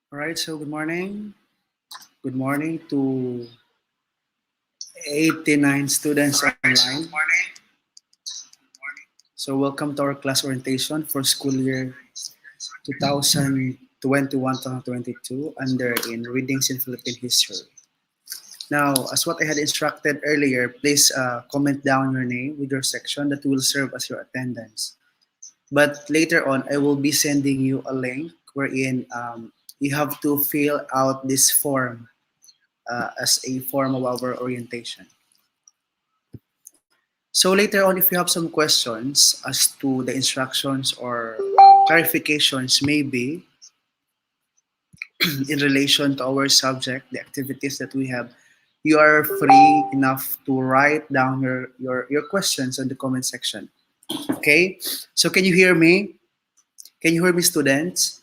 All right, so good morning. Good morning to 89 students online. So welcome to our class orientation for school year 2021-2022 under in Readings in Philippine History. Now, as what I had instructed earlier, please comment down your name with your section that will serve as your attendance. But later on, I will be sending you a link wherein you have to fill out this form as a form of our orientation. So later on, if you have some questions as to the instructions or clarifications, maybe in relation to our subject, the activities that we have, you are free enough to write down your questions in the comment section. Okay? So can you hear me? Can you hear me, students?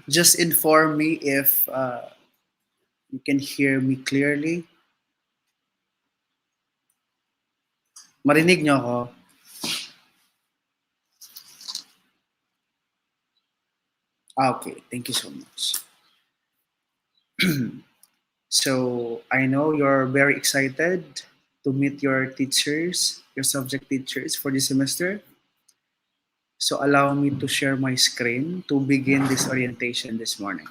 Just inform me if you can hear me clearly. Marinig nyo ako? Okay, thank you so much. So I know you're very excited to meet your teachers, your subject teachers for this semester. So allow me to share my screen to begin this orientation this morning.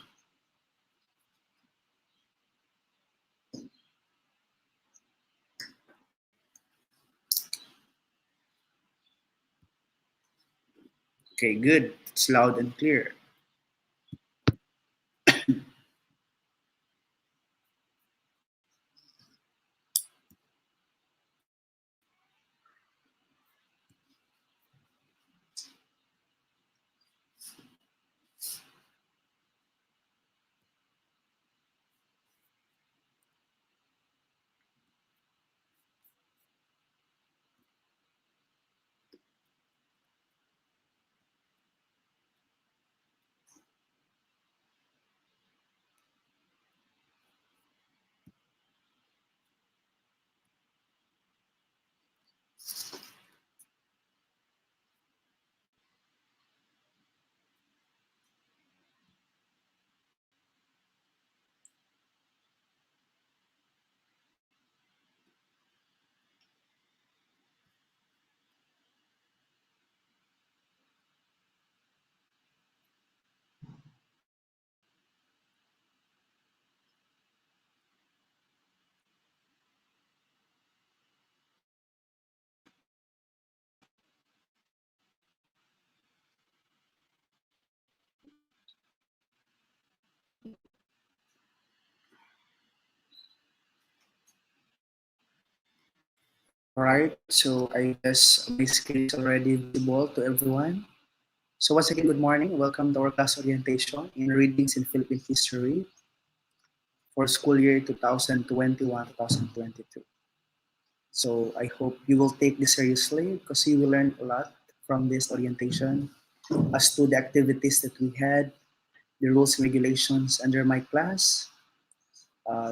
Okay, good. It's loud and clear. All right, so I guess my screen is already visible to everyone. So once again, good morning. Welcome to our class orientation in Readings in Philippine History for school year 2021-2022. So I hope you will take this seriously because you will learn a lot from this orientation as to the activities that we had, the rules and regulations under my class,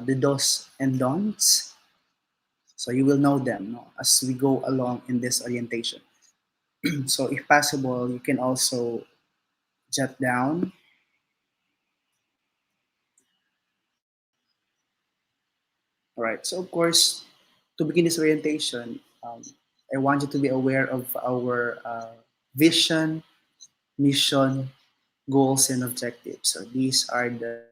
the dos and don'ts. So you will know them, no, as we go along in this orientation. So if possible, you can also jot down. All right. So of course, to begin this orientation, I want you to be aware of our vision, mission, goals, and objectives. So these are the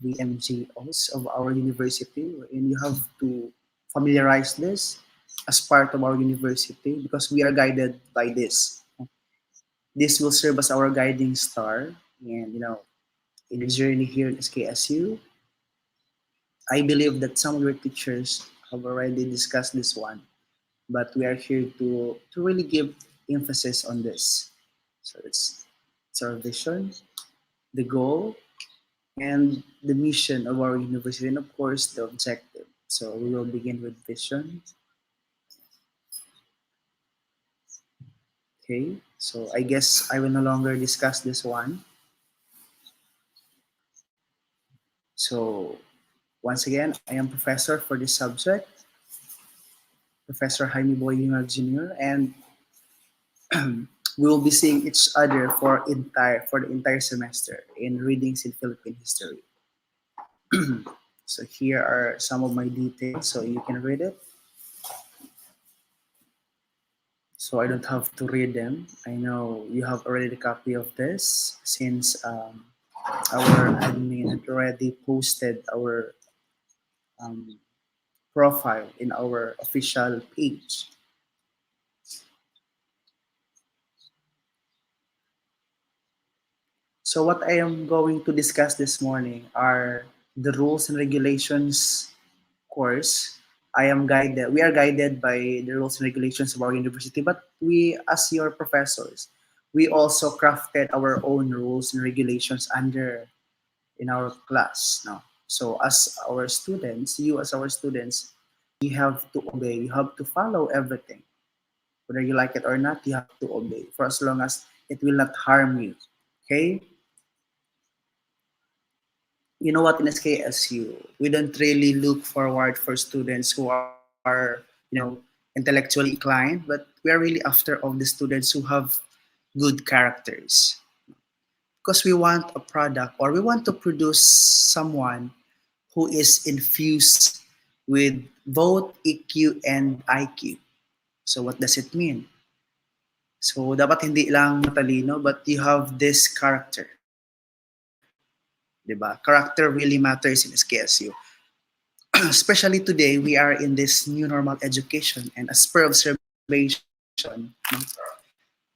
VMGOs of our university, and you have to familiarize this as part of our university because we are guided by this. This will serve as our guiding star, and in the journey here at SKSU, I believe that some of your teachers have already discussed this one, but we are here to really give emphasis on this. So it's our vision, the goal, and the mission of our university, and of course the objective. So we will begin with vision. Okay, so I guess I will no longer discuss this one. So once again, I am professor for this subject. Professor Jaime Boyinga Jr., and we will be seeing each other for the entire semester in readings in Philippine history. So here are some of my details, so you can read it. So I don't have to read them. I know you have already a copy of this since our admin had already posted our um, profile in our official page. So what I am going to discuss this morning are the rules and regulations course. We are guided by the rules and regulations of our university, but we, as your professors, we also crafted our own rules and regulations under in our class. No? So as our students, you as our students, you have to obey, you have to follow everything. Whether you like it or not, you have to obey for as long as it will not harm you. Okay? You know what, in SKSU, we don't really look forward for students who are, intellectually inclined, but we are really after of the students who have good characters. Because we want a product or we want to produce someone who is infused with both EQ and IQ. So what does it mean? So dapat hindi lang matalino, but you have this character. Diba? Character really matters in SKSU. Especially today, we are in this new normal education, and as per observation,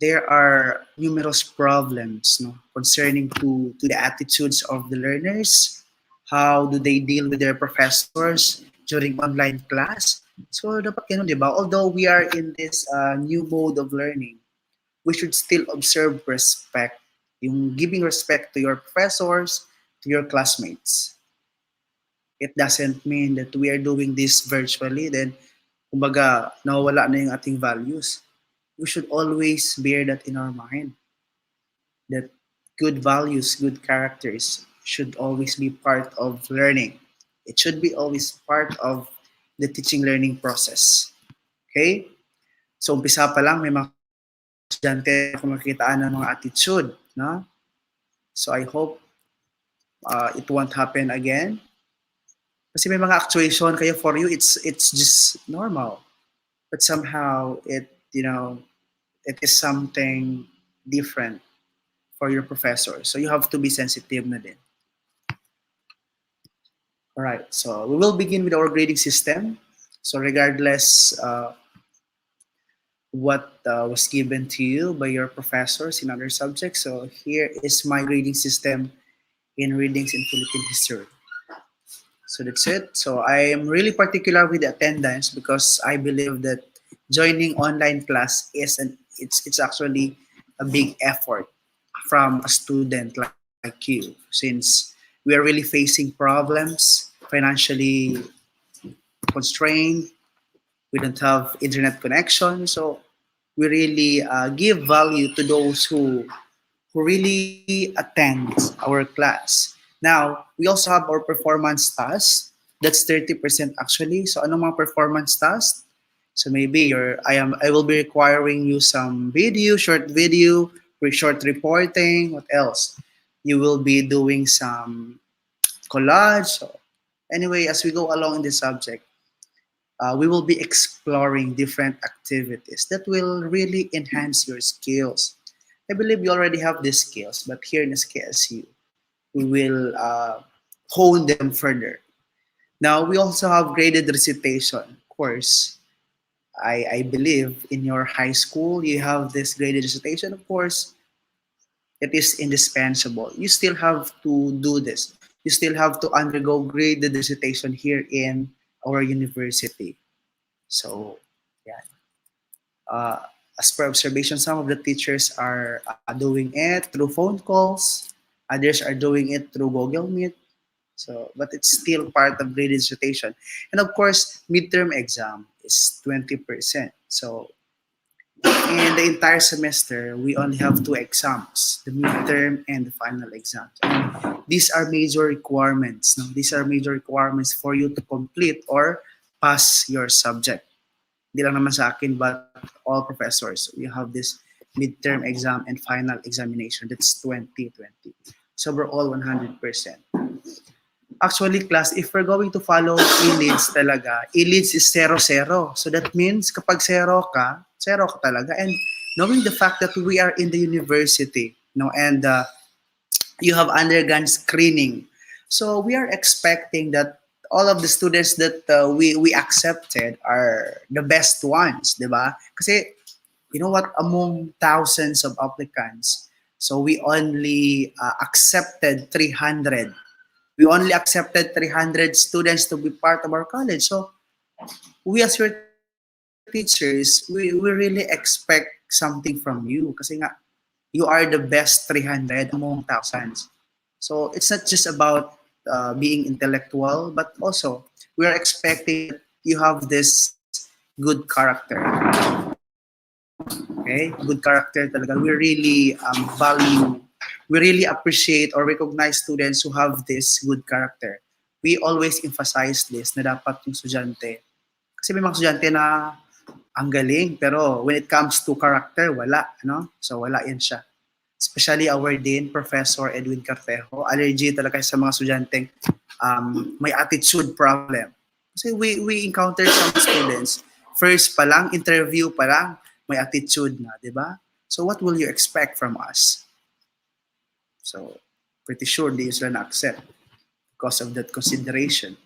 there are numerous problems concerning to the attitudes of the learners. How do they deal with their professors during online class? So dapat ganun, di ba? Although we are in this new mode of learning, we should still observe respect. Yung giving respect to your professors, to your classmates. It doesn't mean that we are doing this virtually, then kumbaga nawawala na yung ating values. We should always bear that in our mind, that good values, good characters should always be part of learning. It should be always part of the teaching learning process. Okay? So umpisa pa lang, may mga estudyante na kung makikitaan ng mga attitude. No? So I hope it won't happen again. Kasi may mga actuation kayo, for you, it's just normal. But somehow it is something different for your professor. So you have to be sensitive na din. All right, so we will begin with our grading system. So regardless what was given to you by your professors in other subjects, so here is my grading system in readings in Philippine history. So that's it. So I am really particular with the attendance because I believe that joining online class it's actually a big effort from a student like you, since we are really facing problems, financially constrained, we don't have internet connection, so we really give value to those who really attend our class. Now, we also have our performance task. That's 30% actually. So ano mga performance task? So maybe I will be requiring you some video, short video, short reporting, what else? You will be doing some collage. So anyway, as we go along in this subject, we will be exploring different activities that will really enhance your skills. I believe you already have these skills, but here in SKSU, we will hone them further. Now, we also have graded recitation course. I believe in your high school, you have this graded recitation. Of course, it is indispensable. You still have to do this. You still have to undergo graded recitation here in our university. So, yeah. Uh, as per observation, some of the teachers are doing it through phone calls. Others are doing it through Google Meet. So, but it's still part of graded dissertation. And of course, midterm exam is 20%. So, in the entire semester, we only have two exams, the midterm and the final exam. And these are major requirements. No? These are major requirements for you to complete or pass your subject. Hindi lang naman sa akin, but all professors. We have this midterm exam and final examination. That's 2020. So we're all 100%. Actually, class, if we're going to follow E-leads talaga, E-leads is 0-0. So that means kapag 0 ka talaga. And knowing the fact that we are in the university, and you have undergone screening. So we are expecting that all of the students that we accepted are the best ones, di ba? Kasi, you know what, among thousands of applicants, so we only accepted 300. We only accepted 300 students to be part of our college. So we as your teachers, we really expect something from you. Kasi nga, you are the best 300 among thousands. So it's not just about being intellectual, but also we are expecting that you have this good character. Okay, good character talaga. We really value, we really appreciate or recognize students who have this good character. We always emphasize this na dapat yung estudyante. Kasi may mga estudyante na ang galing, pero when it comes to character, wala. No? So wala yan siya. Especially our Dean, Professor Edwin Cartejo. Allergy talaga sa mga estudyanteng may attitude problem. Kasi we encountered some students, first pa lang, interview pa lang, may attitude na, di ba? So what will you expect from us? So pretty sure di sila na-accept because of that consideration.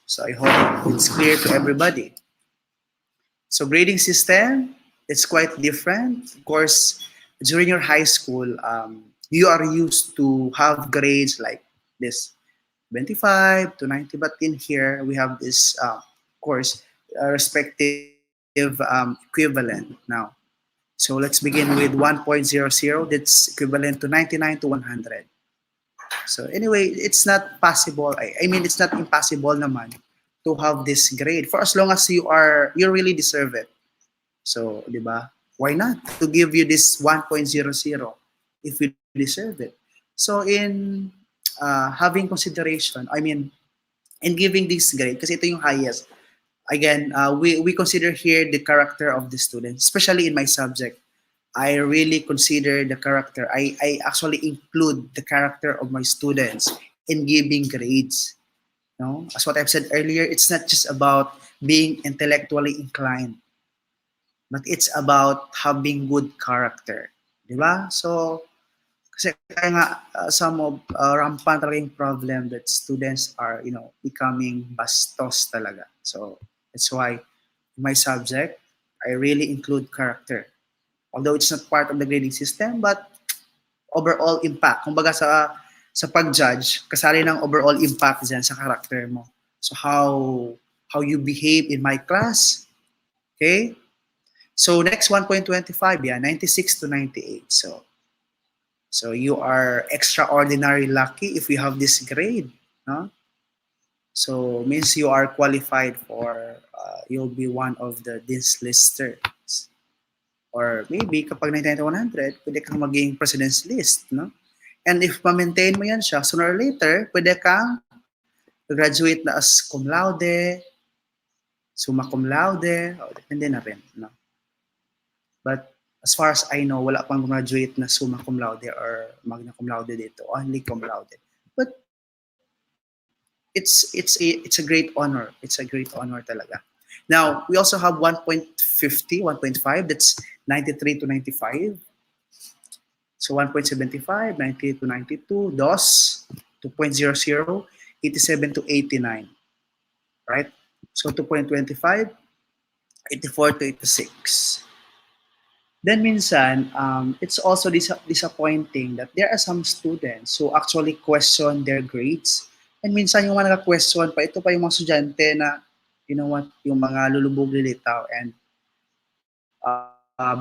So I hope it's clear to everybody. So grading system, it's quite different. Of course, during your high school, you are used to have grades like this, 25 to 90. But in here, we have this, of course, respective equivalent now. So let's begin with 1.00. That's equivalent to 99 to 100. So anyway, it's not possible. I mean, it's not impossible naman to have this grade for as long as you really deserve it. So, di ba? Why not to give you this 1.00 if you deserve it? So in having consideration, I mean, in giving this grade, kasi ito yung highest. Again, we consider here the character of the student, especially in my subject. I really consider the character. I actually include the character of my students in giving grades. No? As what I've said earlier, it's not just about being intellectually inclined, but it's about having good character. Di ba? So, kasi kaya nga, some of rampant talaga yung problem that students are, becoming bastos talaga. So, that's why in my subject, I really include character. Although it's not part of the grading system, but overall impact. Kumbaga sa pag-judge, kasali ng overall impact dyan sa character mo. So, how you behave in my class. Okay? So next 1.25, 96 to 98. So you are extraordinary lucky if you have this grade, no? So means you are qualified for you'll be one of the dean's listers. Or maybe kapag 99 to 100, pwede kang maging president's list, no? And if ma-maintain mo yan siya, sooner or later, pwede kang graduate na as cum laude, summa cum laude, depende na rin, no? But as far as I know, wala pang graduate na summa cum laude or magna cum laude dito, only cum laude. But it's a great honor. It's a great honor talaga. Now, we also have 1.50, 1.5, that's 93 to 95. So 1.75, 90 to 92, DOS, 2.00, 87 to 89. Right? So 2.25, 84 to 86. Then minsan, it's also disappointing that there are some students who actually question their grades. And minsan yung mga naka-question pa, ito pa yung mga estudyante na, you know what, yung mga lulubog lilitaw and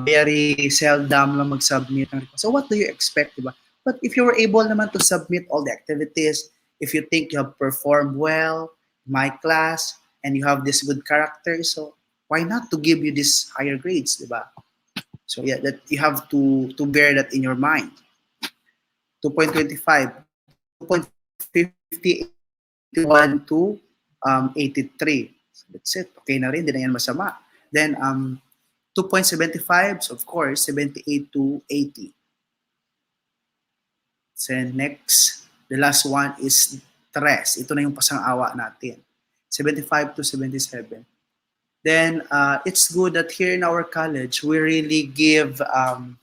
very seldom lang mag-submit ng request. So what do you expect, diba? But if you were able naman to submit all the activities, if you think you have performed well in my class, and you have this good character, so why not to give you these higher grades, diba? So yeah, that you have to bear that in your mind. 2.25, 2.50, 81 to 83. That's it. Okay na rin, di na yan masama. Then 2.75, so of course, 78 to 80. So next, the last one is tres. Ito na yung pasang-awa natin. 75 to 77. Then it's good that here in our college, we really give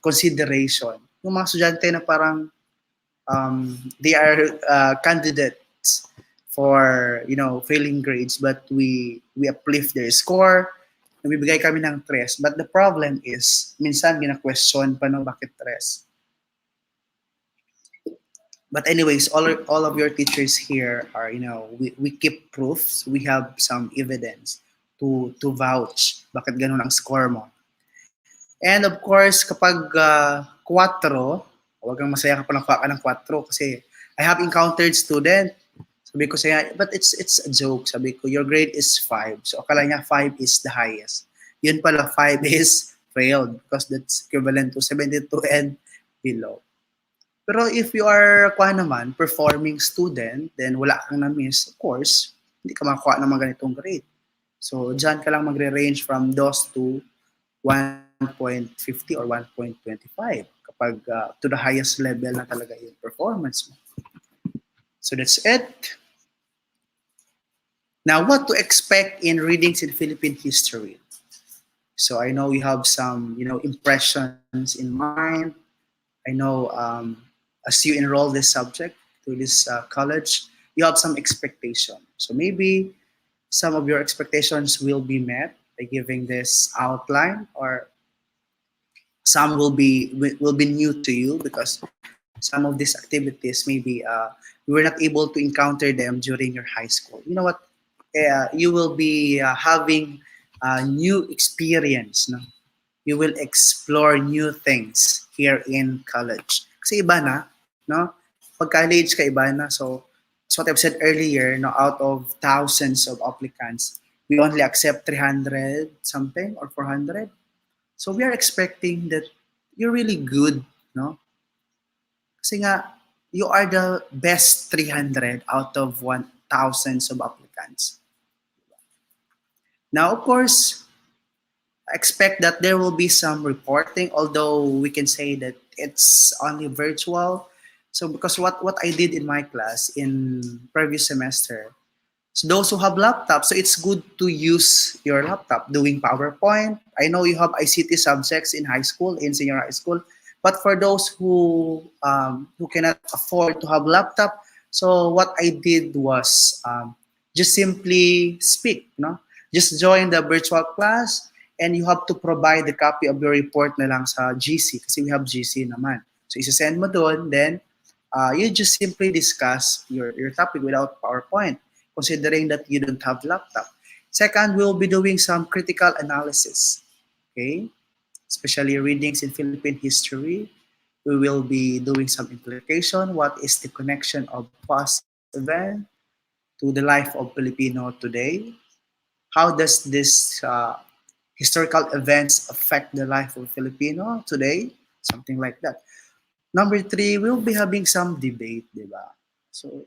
consideration. Yung mga estudyante na parang they are candidates for, failing grades, but we uplift their score, nabibigay kami ng tres. But the problem is, minsan gina-question pa no, bakit tres? But anyways, all of your teachers here are, we keep proofs. We have some evidence to vouch bakit ganun ang score mo. And of course, kapag 4, huwag kang masaya kapag nakuha ka ng 4 kasi I have encountered student. Sabi ko siya, but it's a joke. Sabi ko, your grade is 5. So akala niya 5 is the highest. Yun pala, 5 is failed because that's equivalent to 72 and below. Pero if you are, performing student, then wala kang na-miss, of course, hindi ka makakuha ng mga ganitong grade. So, dyan ka lang magre-range from those to 1.50 or 1.25 kapag to the highest level na talaga yung performance mo. So, that's it. Now, what to expect in readings in Philippine history? So, I know you have some, impressions in mind. I know as you enroll this subject to this college, you have some expectation. So maybe some of your expectations will be met by giving this outline, or some will be new to you because some of these activities maybe you were not able to encounter them during your high school. You know what? You will be having a new experience. No? You will explore new things here in college. Kasi iba na, no? Pag college ka, iba na. So, as what I've said earlier, no, out of thousands of applicants, we only accept 300 something or 400. So, we are expecting that you're really good, no? Kasi nga, you are the best 300 out of thousands of applicants. Now, of course, expect that there will be some reporting, although we can say that it's only virtual. So because what I did in my class in previous semester, so those who have laptops, so it's good to use your laptop doing PowerPoint. I know you have ICT subjects in high school, in senior high school, but for those who cannot afford to have laptop, so what I did was just simply speak, just join the virtual class. And you have to provide the copy of your report na lang sa GC kasi we have GC naman. So isa-send mo doon, then you just simply discuss your topic without PowerPoint, considering that you don't have laptop. Second, we'll be doing some critical analysis, okay? Especially readings in Philippine history. We will be doing some implication. What is the connection of past event to the life of Filipino today? How does this historical events affect the life of Filipino today? Something like that. Number 3, we'll be having some debate, diba? So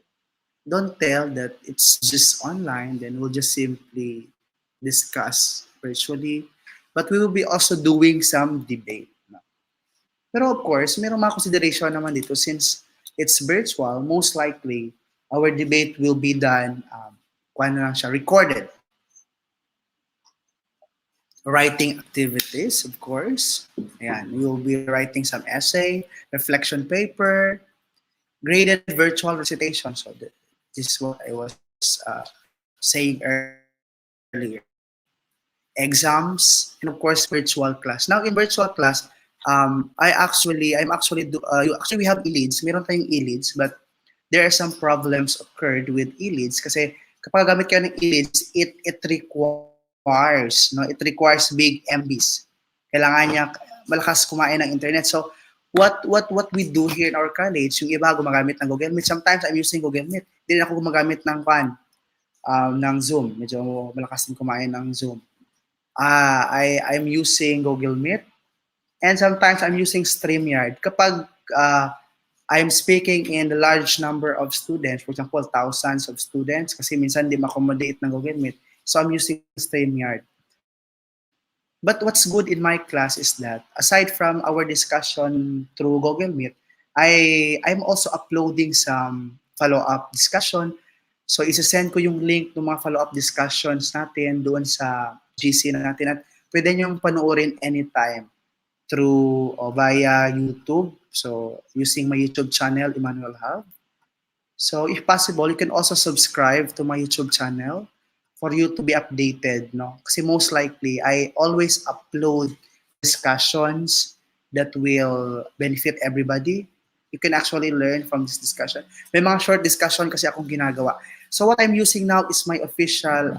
don't tell that it's just online, then we'll just simply discuss virtually. But we will be also doing some debate. Pero of course, mayroong mga consideration naman dito since it's virtual, most likely our debate will be done, recorded. Writing activities, of course. Ayan, we will be writing some essay, reflection paper, graded virtual recitation. So this is what I was saying earlier. Exams, and of course, virtual class. Now, in virtual class, we have e-leads. Meron tayong e-leads, but there are some problems occurred with e-leads kasi kapag gamit kayo ng e-leads, it requires big MBs. Kailangan niya malakas kumain ng internet. So what we do here in our college, yung iba gumagamit ng Google Meet. Sometimes I'm using Google Meet. Hindi na ako gumagamit ng Zoom. Medyo malakas din kumain ng Zoom. I'm using Google Meet. And sometimes I'm using StreamYard. Kapag I'm speaking in the large number of students, for example, thousands of students, kasi minsan di ma-accommodate ng Google Meet, So I'm using StreamYard. But what's good in my class is that aside from our discussion through Google Meet, I'm also uploading some follow-up discussion. So isa-send ko yung link ng mga follow-up discussions natin doon sa GC natin at pwede niyong panoorin anytime through o via YouTube. So using my YouTube channel, Emmanuel Hub. So if possible, you can also subscribe to my YouTube channel for you to be updated, no? Kasi most likely, I always upload discussions that will benefit everybody. You can actually learn from this discussion. May mga short discussion kasi akong ginagawa. So what I'm using now is my official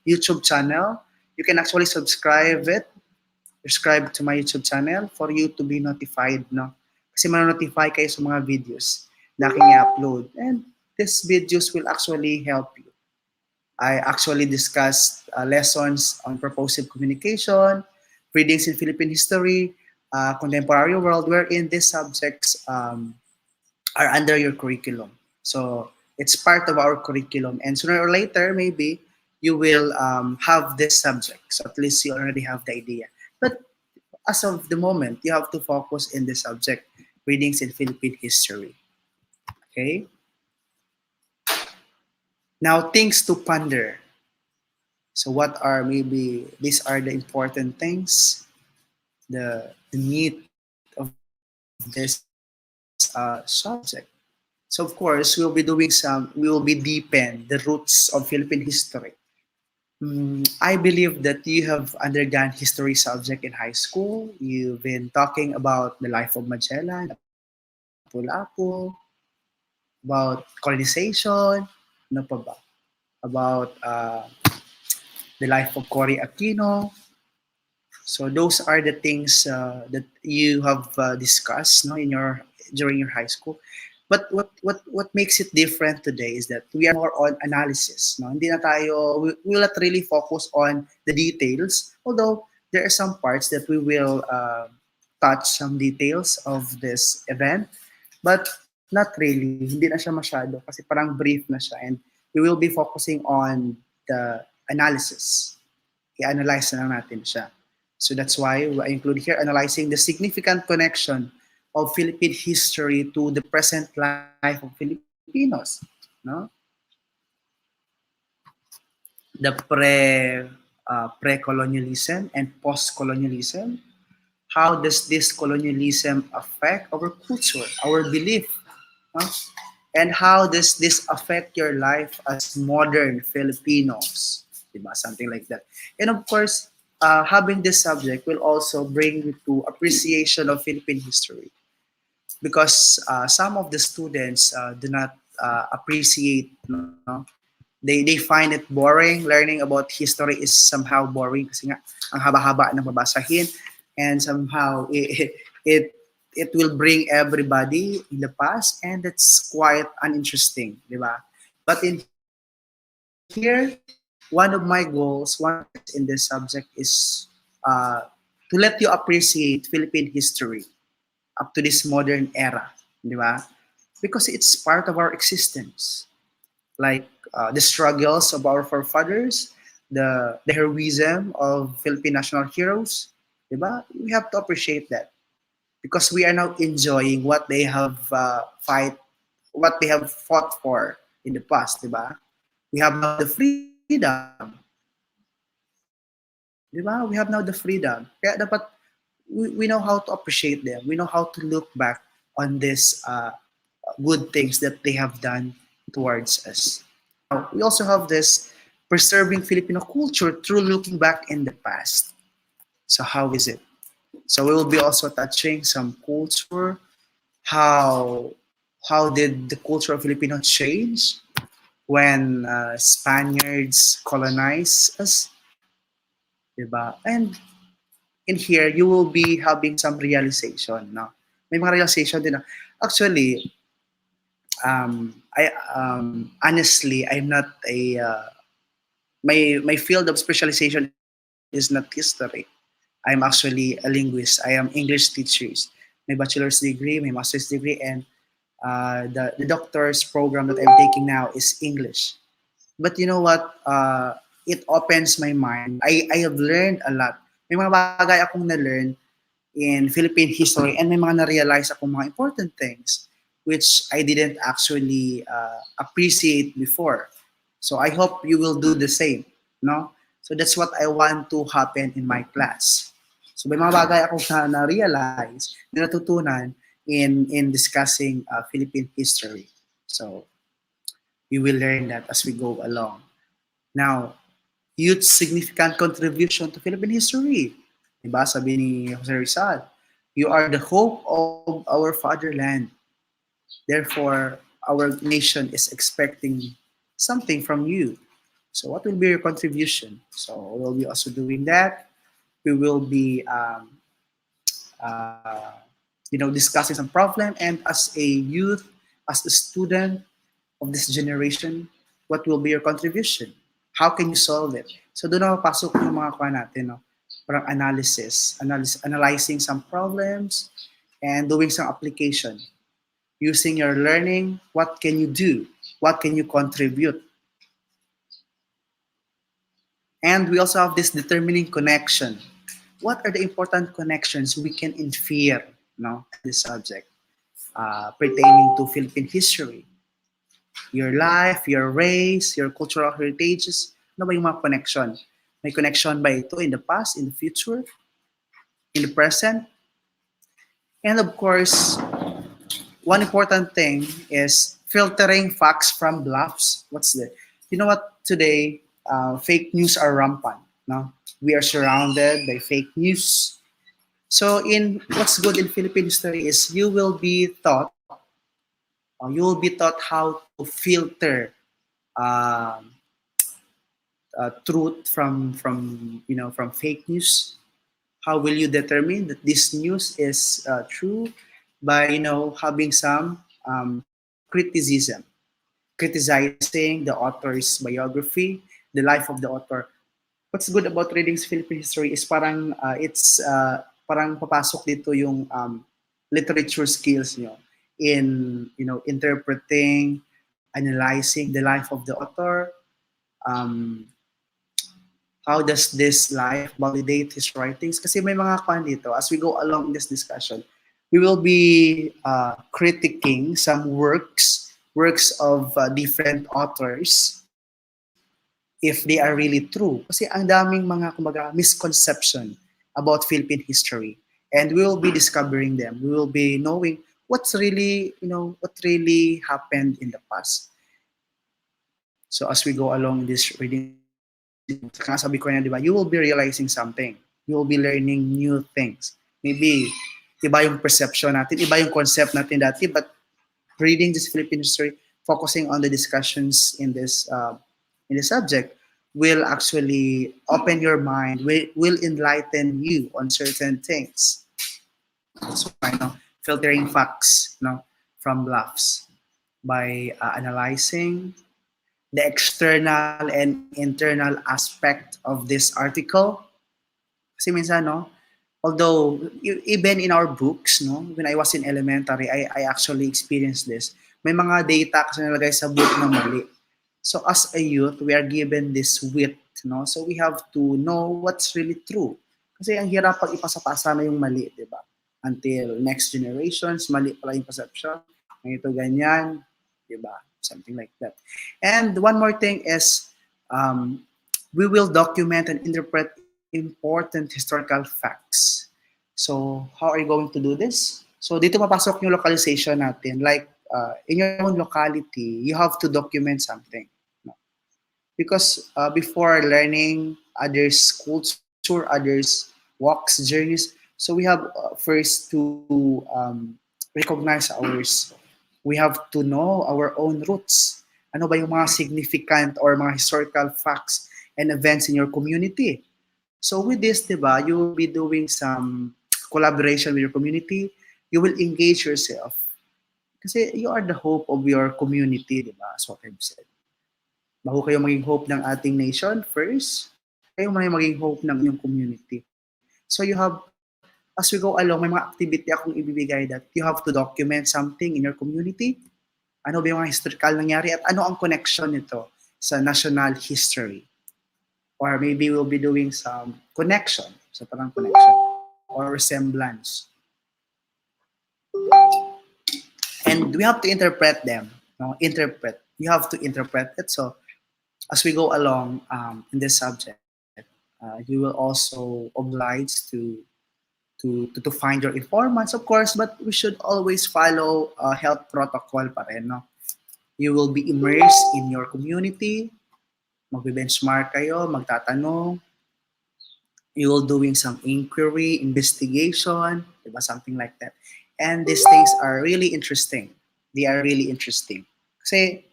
YouTube channel. You can actually subscribe to my YouTube channel for you to be notified, no? Kasi ma-notify kayo sa mga videos na aking i-upload. And these videos will actually help you. I actually discussed lessons on purposive communication, readings in Philippine history, contemporary world, wherein these subjects are under your curriculum. So it's part of our curriculum. And sooner or later, maybe, you will have this subject. So at least you already have the idea. But as of the moment, you have to focus in the subject, readings in Philippine history. Okay? Now, things to ponder. So what are maybe, these are the important things, the meat of this subject. So of course, we will be deepen the roots of Philippine history. I believe that you have undergone history subject in high school. You've been talking about the life of Magellan, Lapu-Lapu, about colonization, ano pa ba? About the life of Cory Aquino. So those are the things that you have discussed, no, in your during your high school. But what makes it different today is that we are more on analysis. No? Hindi na tayo, we will not really focus on the details, although there are some parts that we will touch some details of this event, but not really. Hindi na siya masyado kasi parang brief na siya, and we will be focusing on the analysis. I-analyze na lang natin siya. So that's why I include here analyzing the significant connection of Philippine history to the present life of Filipinos. No? The pre-colonialism and post-colonialism. How does this colonialism affect our culture, our belief? No? And how does this affect your life as modern Filipinos? Diba? Something like that. And of course, having this subject will also bring you to appreciation of Philippine history, because some of the students do not appreciate, no? They find it boring. Learning about history is somehow boring kasi nga ang haba-haba ng babasahin, and somehow it will bring everybody in the past, and it's quite uninteresting, di ba? But in here, one of my goals, one in this subject is to let you appreciate Philippine history up to this modern era, di ba? Because it's part of our existence. Like the struggles of our forefathers, the heroism of Philippine national heroes, di ba? We have to appreciate that because we are now enjoying what they have fought for in the past, di ba? We have now the freedom. Di ba? We have now the freedom. Kaya dapat we know how to appreciate them. We know how to look back on these good things that they have done towards us. Now, we also have this preserving Filipino culture through looking back in the past. So how is it? So we will be also touching some culture, how did the culture of Filipino change when Spaniards colonized us, diba? And in here, you will be having some realization, no? May mga realization din na, actually, I honestly, I'm not a, my field of specialization is not history. I'm actually a linguist. I am English teachers. My bachelor's degree, my master's degree, and the doctor's program that I'm taking now is English. But you know what? it opens my mind. I have learned a lot. May mga bagay akong na-learn in Philippine history and may mga na-realize akong mga important things which I didn't actually appreciate before. So I hope you will do the same, no? So that's what I want to happen in my class. So may mga bagay akong na-realize, na natutunan in discussing Philippine history. So we will learn that as we go along. Now, youth's significant contribution to Philippine history. Diba? Sabi ni Jose Rizal, you are the hope of our fatherland. Therefore, our nation is expecting something from you. So what will be your contribution? So we'll be also doing that. We will be, uh, discussing some problem. And as a youth, as a student of this generation, what will be your contribution? How can you solve it? So doon na papasok yung mga kuha natin, no? Parang analyzing some problems and doing some application. Using your learning, what can you do? What can you contribute? And we also have this determining connection. What are the important connections we can infer, no, to this subject pertaining to Philippine history? Your life, your race, your cultural heritages. Ano ba yung mga connection? May connection ba ito in the past, in the future, in the present? And of course, one important thing is filtering facts from bluffs. What's that? You know what? Today, fake news are rampant. No? We are surrounded by fake news. So, in what's good in Philippine history is you will be taught how to filter uh, truth from fake news. How will you determine that this news is true? By having some criticism, criticizing the author's biography, the life of the author. What's good about reading Philippine history is parang parang papasok dito yung literature skills nyo in interpreting, analyzing the life of the author. How does this life validate his writings? Kasi may mga kwan dito, as we go along in this discussion, we will be critiquing some works of different authors if they are really true. Kasi ang daming mga misconception about Philippine history. And we will be discovering them. We will be knowing what really happened in the past. So as we go along this reading, sabi ko na, di ba, you will be realizing something. You will be learning new things. Maybe, iba yung perception natin, iba yung concept natin dati, but reading this Philippine history, focusing on the discussions in this subject, will actually open your mind, will enlighten you on certain things. That's why, filtering facts, from bluffs by analyzing the external and internal aspect of this article. Kasi minsan, although even in our books, when I was in elementary, I actually experienced this. May mga data kasi nalagay sa book na mali. So as a youth, we are given this width, so we have to know what's really true. Kasi ang hirap pag ipasa-pasa na yung mali, di ba? Until next generations, mali pala yung perception. Ito ganyan, di ba? Something like that. And one more thing is, we will document and interpret important historical facts. So how are you going to do this? So dito mapasok yung localization natin. Like in your own locality, you have to document something. Because before learning others' culture, others' walks, journeys, so we have first to recognize ours. We have to know our own roots. Ano ba yung mga significant or mga historical facts and events in your community? So with this, diba, you will be doing some collaboration with your community. You will engage yourself. Kasi you are the hope of your community, diba? As what I've said. Bago kayo maging hope ng ating nation, first, kayo maging hope ng inyong community. So you have, as we go along, may mga activity akong ibibigay that you have to document something in your community. Ano ba yung mga historical nangyari at ano ang connection nito sa national history. Or maybe we'll be doing some connection. So parang connection or resemblance. And we have to interpret them. No? Interpret. You have to interpret it. So as we go along in this subject, you will also obliged to find your informants, of course, but we should always follow health protocol pa rin, no? You will be immersed in your community, magbe-benchmark kayo, magtatanong, you will doing some inquiry, investigation, diba? Something like that. And these things are really interesting. They are really interesting. Kasi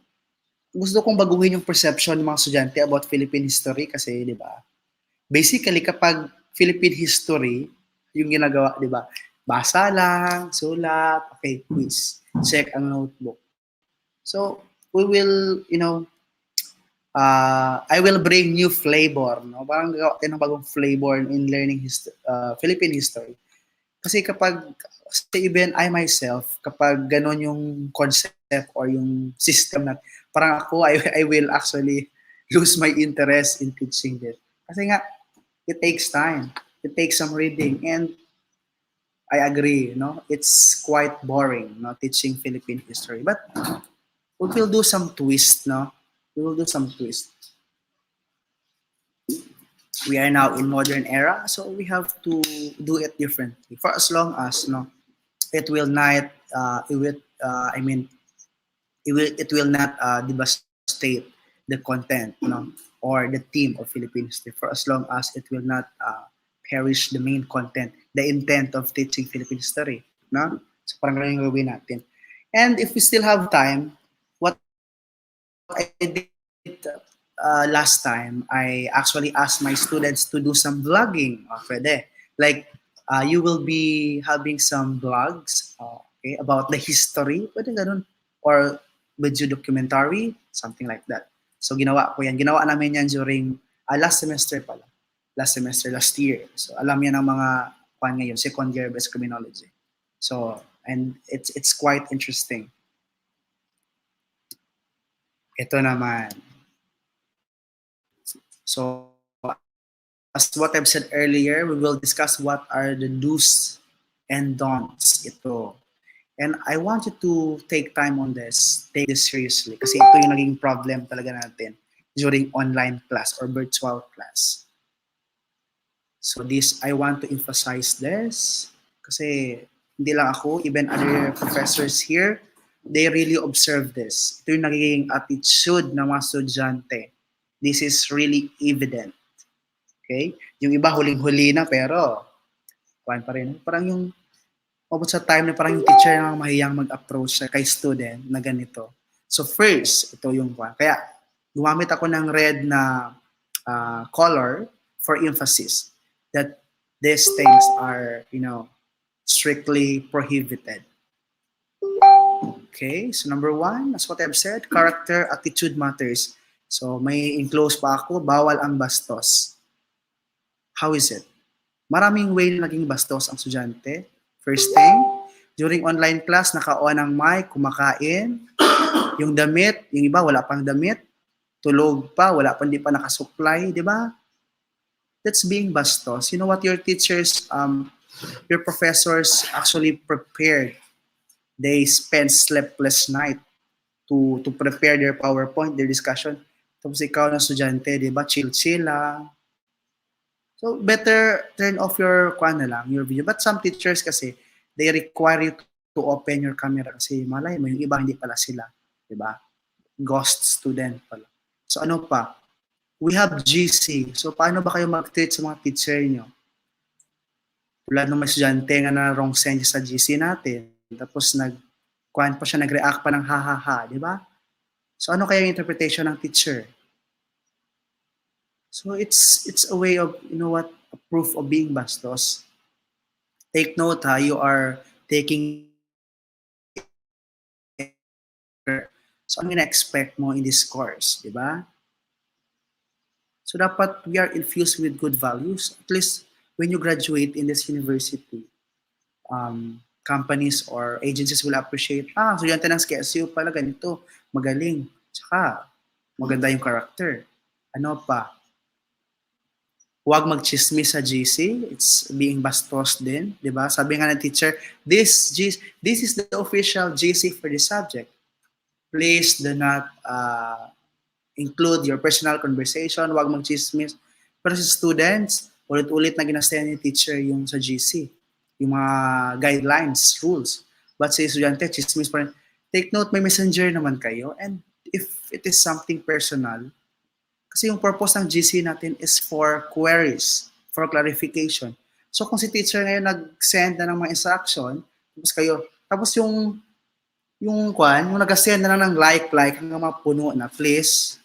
gusto kong baguhin yung perception ng mga estudyante about Philippine history kasi, di ba? Basically, kapag Philippine history, yung ginagawa, di ba? Basa lang, sulat, okay, quiz, check ang notebook. So, we will, I will bring new flavor, no? Parang gagawa tayo ng bagong flavor in learning Philippine history. Kasi kapag, sa even I myself, kapag ganon yung concept or yung system na, parang ako, I will actually lose my interest in teaching this. Kasi nga, it takes time. It takes some reading. And I agree, it's quite boring, teaching Philippine history. But we will do some twist, We will do some twist. We are now in modern era, so we have to do it differently. For as long as, it will not, it will not devastate the content, or the theme of Philippine history. For as long as it will not perish the main content, the intent of teaching Philippine history, no? So parang ganun yung gawin natin. And if we still have time, what I did last time, I actually asked my students to do some vlogging. Pwede. Like, you will be having some vlogs okay, about the history. Pwede ganun. Or video documentary, something like that. So, ginawa ko yan. Ginawa namin yan during last semester pala. Last year. So, alam yan ng mga ngayon, second year Bscrim. So, and it's quite interesting. Ito naman. So, as what I've said earlier, we will discuss what are the do's and don'ts. Ito. And I want you to take time on this. Take this seriously. Kasi ito yung naging problem talaga natin during online class or virtual class. So this, I want to emphasize this. Kasi hindi lang ako, even other professors here, they really observe this. Ito yung nagiging attitude ng mga estudyante. This is really evident. Okay? Yung iba huling-huli na pero kuhan pa rin. Parang yung abot sa time na parang yung teacher na mahiyang mag-approach kay student na ganito. So first, ito yung kuhan. Kaya gumamit ako ng red na color for emphasis that these things are, strictly prohibited. Okay, so number one, as what I've said, character, attitude matters. So may enclose pa ako, bawal ang bastos. How is it? Maraming way na naging bastos ang estudyante. First thing, during online class, naka-on ang mic, kumakain. Yung damit, yung iba wala pang damit. Tulog pa, hindi pa nakasupply, di ba? That's being bastos. You know what your teachers, your professors actually prepared. They spent sleepless night to prepare their PowerPoint, their discussion. Tapos ikaw na estudyante, di ba? Chill-chill lang. So, better turn off your video. But some teachers kasi, they require you to open your camera kasi malay mo, yung iba hindi pala sila. Diba? Ghost student pala. So, ano pa? We have GC. So, paano ba kayo mag-treat sa mga teacher nyo? Tulad ng may estudyante nga na wrong send sa GC natin. Tapos, nag-react pa ng ha-ha-ha. Diba? So, ano kaya yung interpretation ng teacher? So it's a way of, a proof of being bastos. Take note you are taking. So ano na-expect mo in this course, di ba? So dapat we are infused with good values. At least when you graduate in this university, companies or agencies will appreciate, estudyante ng SKSU pala ganito, magaling. Tsaka maganda yung character. Ano pa? Huwag magchismis sa GC. It's being bastos din, di ba? Sabi nga ng teacher, this is the official GC for the subject. Please do not include your personal conversation. Huwag magchismis. Pero sa students, ulit-ulit na ginastayan ni teacher yung sa GC. Yung mga guidelines, rules. But sa estudyante, chismis pa rin. Take note, may messenger naman kayo. And if it is something personal, kasi yung purpose ng GC natin is for queries, for clarification. So kung si teacher ngayon nag-send na ng mga instruction, tapos yung nag-send na lang ng like hanggang mapuno na, please,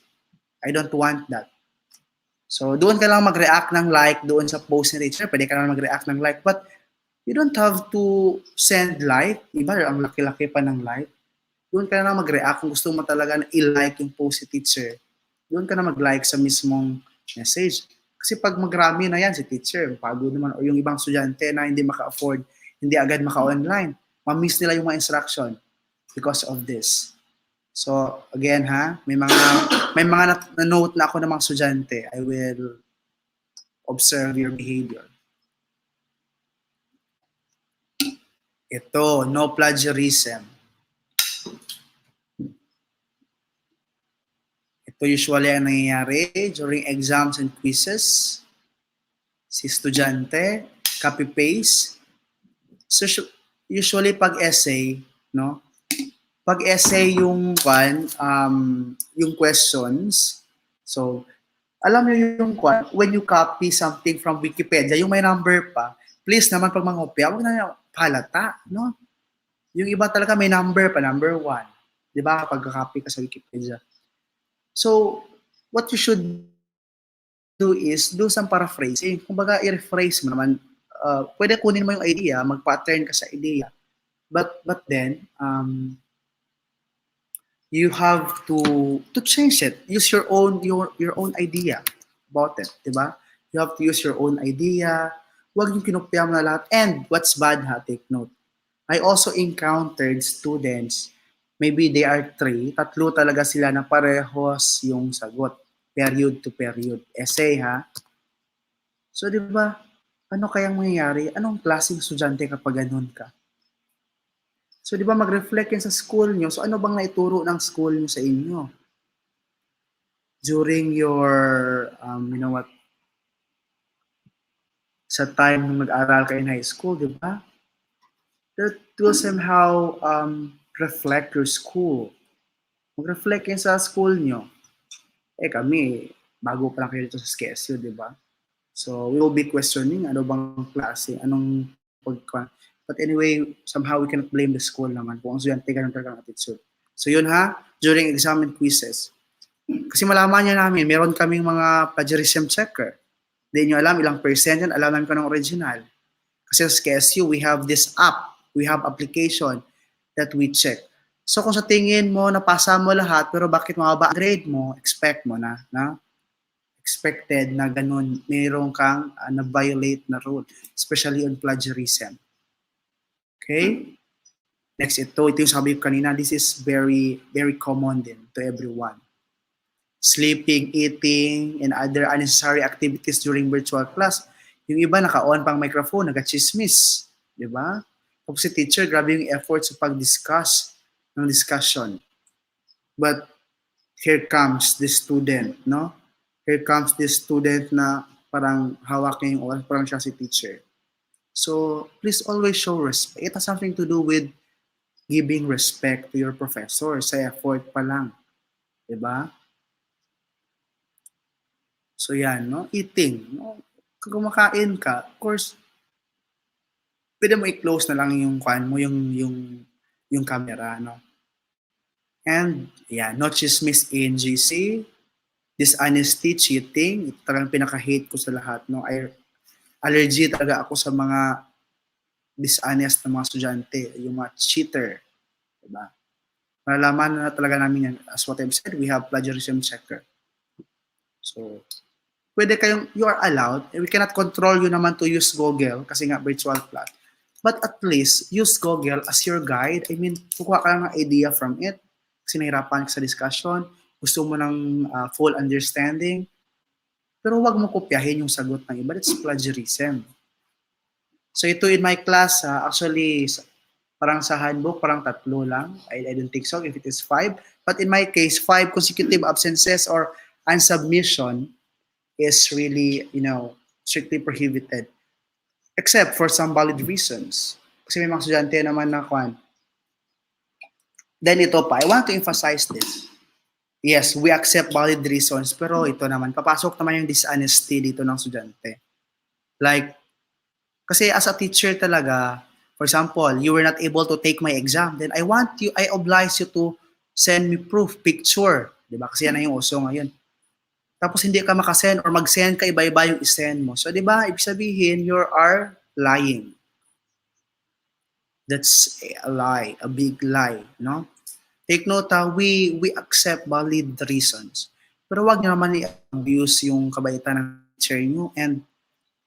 I don't want that. So doon ka lang mag-react ng like doon sa post ni teacher, pwede ka lang mag-react ng like, but you don't have to send like, iba ang laki-laki pa ng like. Doon ka na lang mag-react kung gusto mo talaga na i-like yung post ni teacher. Doon ka na mag-like sa mismong message. Kasi pag magrami na yan si teacher, pagod naman, o yung ibang estudyante na hindi maka-afford, hindi agad maka-online, ma-miss nila yung mga instruction because of this. So, again may mga na-note na ako ng mga estudyante. I will observe your behavior. Ito, no plagiarism. Ito usually ang nangyayari during exams and quizzes. Si estudyante, copy-paste. So, usually pag essay, no? Pag essay yung questions, so, alam niyo yung when you copy something from Wikipedia, yung may number pa, please naman pag mangopya, huwag na halata, no? Yung iba talaga may number pa, number 1. Di ba? Pag-copy ka sa Wikipedia. So, what you should do is do some paraphrasing. Kung baga, i-rephrase mo naman. Pwede kunin mo yung idea, mag-pattern ka sa idea. But then, you have to change it. Use your own idea about it, di ba? You have to use your own idea. Huwag yung kinopya mo na lahat. And what's bad, take note. I also encountered students, maybe they are 3, 3 talaga sila na parehos yung sagot. Period to period. Essay, So, di ba, ano kayang mangyayari? Anong klaseng estudyante kapag ganun ka? So, di ba, mag-reflect yan sa school nyo. So, ano bang naituro ng school nyo sa inyo? During your, sa time nung nag-aral kayo in high school, di ba? That will somehow reflect your school. Mag-reflect yan sa school nyo. Kami, bago pa lang kayo dito sa SKSU, di ba? So, we will be questioning ano bang klase, anong But anyway, somehow we cannot blame the school naman kung ang estudyante ganun talagang attitude. So yun during exam and quizzes. Kasi malaman nyo namin, meron kaming mga plagiarism checker. Hindi nyo alam ilang percent yan, alam namin ko ng original. Kasi sa SKSU, we have this app, we have application that we check. So kung sa tingin mo, napasa mo lahat, pero bakit mababa ang grade mo, expect mo na expected na ganun, mayroon kang na-violate na rule, especially on plagiarism. Okay? Next, ito yung sabi ko kanina, this is very, very common din to everyone. Sleeping, eating, and other unnecessary activities during virtual class. Yung iba naka-on pang microphone, nag-chismis. Di ba? Tapos si teacher, grabe yung effort sa pag-discuss ng discussion. But here comes this student, no? Here comes this student na parang hawak niya yung oras, parang siya si teacher. So, please always show respect. It has something to do with giving respect to your professor sa effort pa lang. Diba? So, yan, no? Eating. No? Kung kumakain ka, of course, pwede mo i-close na lang yung camera, no? And, no chismis in GC. Dishonesty, cheating. Ito talagang pinaka-hate ko sa lahat, no? Allergy talaga ako sa mga dishonest na mga estudyante, yung mga cheater. Diba? Malalaman na talaga namin yan. As what I've said, we have plagiarism checker. So, you are allowed, we cannot control you naman to use Google kasi nga virtual class. But at least, use Google as your guide. I mean, kukuha ka lang ng idea from it. Kasi nahirapan ka sa discussion, gusto mo ng full understanding. Pero wag mo kopyahin yung sagot ng iba. That's plagiarism. So ito in my class, actually, parang sa handbook, parang 3 lang. I don't think so if it is 5. But in my case, 5 consecutive absences or unsubmission is really, strictly prohibited. Except for some valid reasons. Kasi may mga estudyante naman na kwan. Then ito pa, I want to emphasize this. Yes, we accept valid reasons, pero ito naman, papasok naman yung dishonesty dito ng estudyante. Like, kasi as a teacher talaga, for example, you were not able to take my exam, then I oblige you to send me proof, picture. Diba? Kasi yan na yung uso ngayon. Tapos hindi ka makasend or mag-send ka, iba-iba yung isend mo. So, diba, ibig sabihin, you are lying. That's a lie, a big lie, no? Take note, we accept valid reasons. Pero wag niyo naman i-abuse yung kabaitan ng teacher niyo, and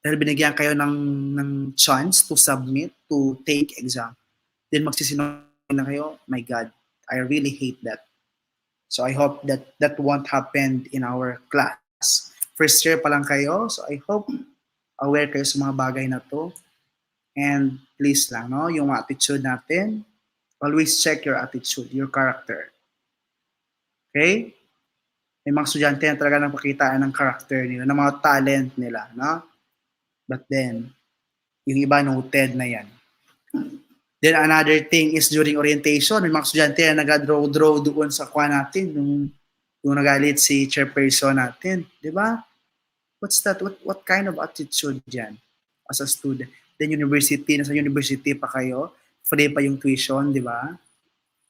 dahil binigyan kayo ng chance to submit, to take exam, then magsisinungaling na kayo. My God, I really hate that. So I hope that won't happen in our class. First year pa lang kayo, so I hope aware kayo sa mga bagay na to. And please lang, no, yung attitude natin, always check your attitude, your character. Okay? May mga estudyante na talaga napakitaan ng character nila, ng mga talent nila, no? But then, yung iba noted na yan. Then another thing is during orientation, may mga estudyante na nag-draw doon sa kwa natin, yung nagalit si chairperson natin. Di ba? What's that? What kind of attitude yan as a student? Then nasa university pa kayo, free pa yung tuition, di ba?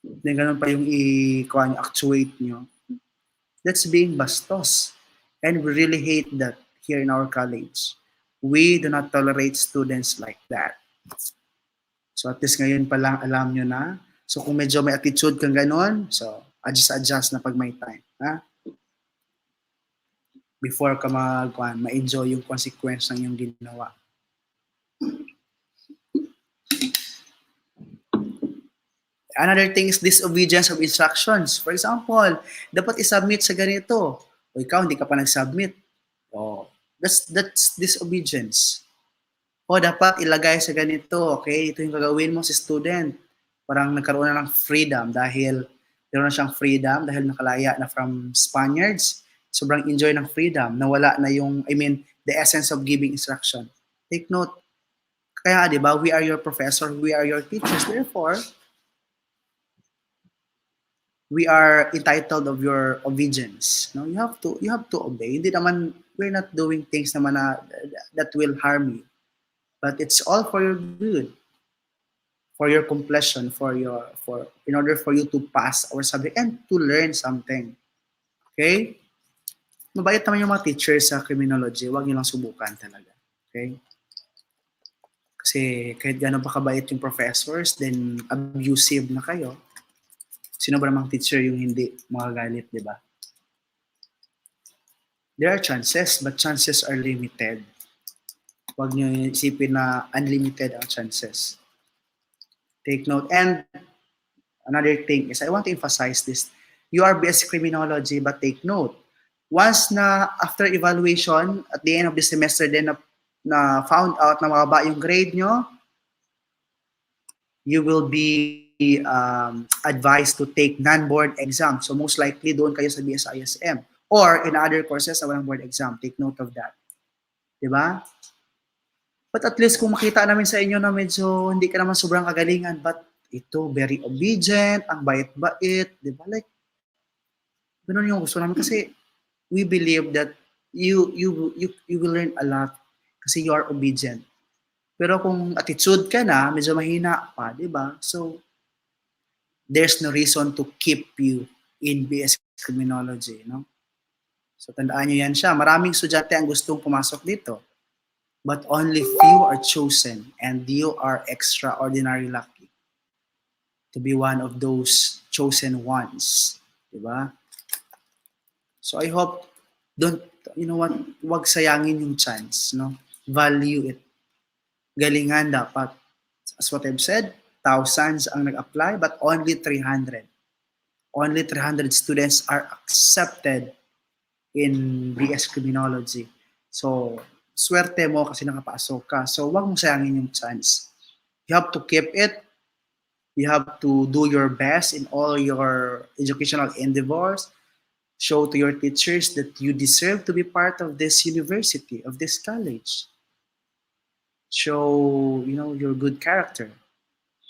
Then ganun pa yung actuate nyo. That's being bastos. And we really hate that here in our college. We do not tolerate students like that. So at least ngayon pa lang alam nyo na. So kung medyo may attitude kang ganun, so adjust na pag may time. Ha? Before ka ma-enjoy yung consequence ng iyong ginawa. Another thing is disobedience of instructions. For example, dapat i-submit sa ganito. O ikaw, hindi ka pa nag-submit. Oh, that's disobedience. O dapat ilagay sa ganito. Okay, ito yung gagawin mo si student. Parang nagkaroon na ng freedom dahil meron na siyang freedom dahil nakalaya na from Spaniards. Sobrang enjoy ng freedom. Nawala na yung, the essence of giving instruction. Take note. Kaya, di ba, we are your professor, we are your teachers. Therefore, we are entitled of your obedience. No, you have to obey. Hindi naman, we're not doing things naman that will harm you. But it's all for your good, for your completion, in order for you to pass our subject and to learn something. Okay? Mabait naman yung mga teachers sa criminology. Huwag niyo lang subukan talaga. Okay? Kasi kahit gano'n pa kabait yung professors, then abusive na kayo. Sino ba namang teacher yung hindi makagalit, di ba? There are chances, but chances are limited. Huwag nyo isipin na unlimited ang chances. Take note. And another thing is, I want to emphasize this. You are BS Criminology, but take note. Once na after evaluation, at the end of the semester, then na found out na mababa yung grade nyo, you will be advised to take non-board exam. So most likely doon kayo sa BSISM or in other courses na walang board exam. Take note of that. Diba? But at least kung makita namin sa inyo na medyo hindi ka naman sobrang kagalingan, but ito, very obedient, ang bait-bait, diba? Like, ganun yung gusto namin kasi we believe that you will learn a lot kasi you are obedient. Pero kung attitude ka na, medyo mahina pa, diba? So, there's no reason to keep you in BS Criminology, no? So, tandaan nyo yan siya. Maraming estudyante ang gustong pumasok dito. But only few are chosen and you are extraordinarily lucky to be one of those chosen ones. Diba? So, I hope, wag sayangin yung chance, no? Value it. Galingan dapat. As what I've said, thousands ang nag-apply, but only 300. Only 300 students are accepted in BS Criminology. So, swerte mo kasi nakapasok ka. So, wag mong sayangin yung chance. You have to keep it. You have to do your best in all your educational endeavors. Show to your teachers that you deserve to be part of this university, of this college. Show, your good character.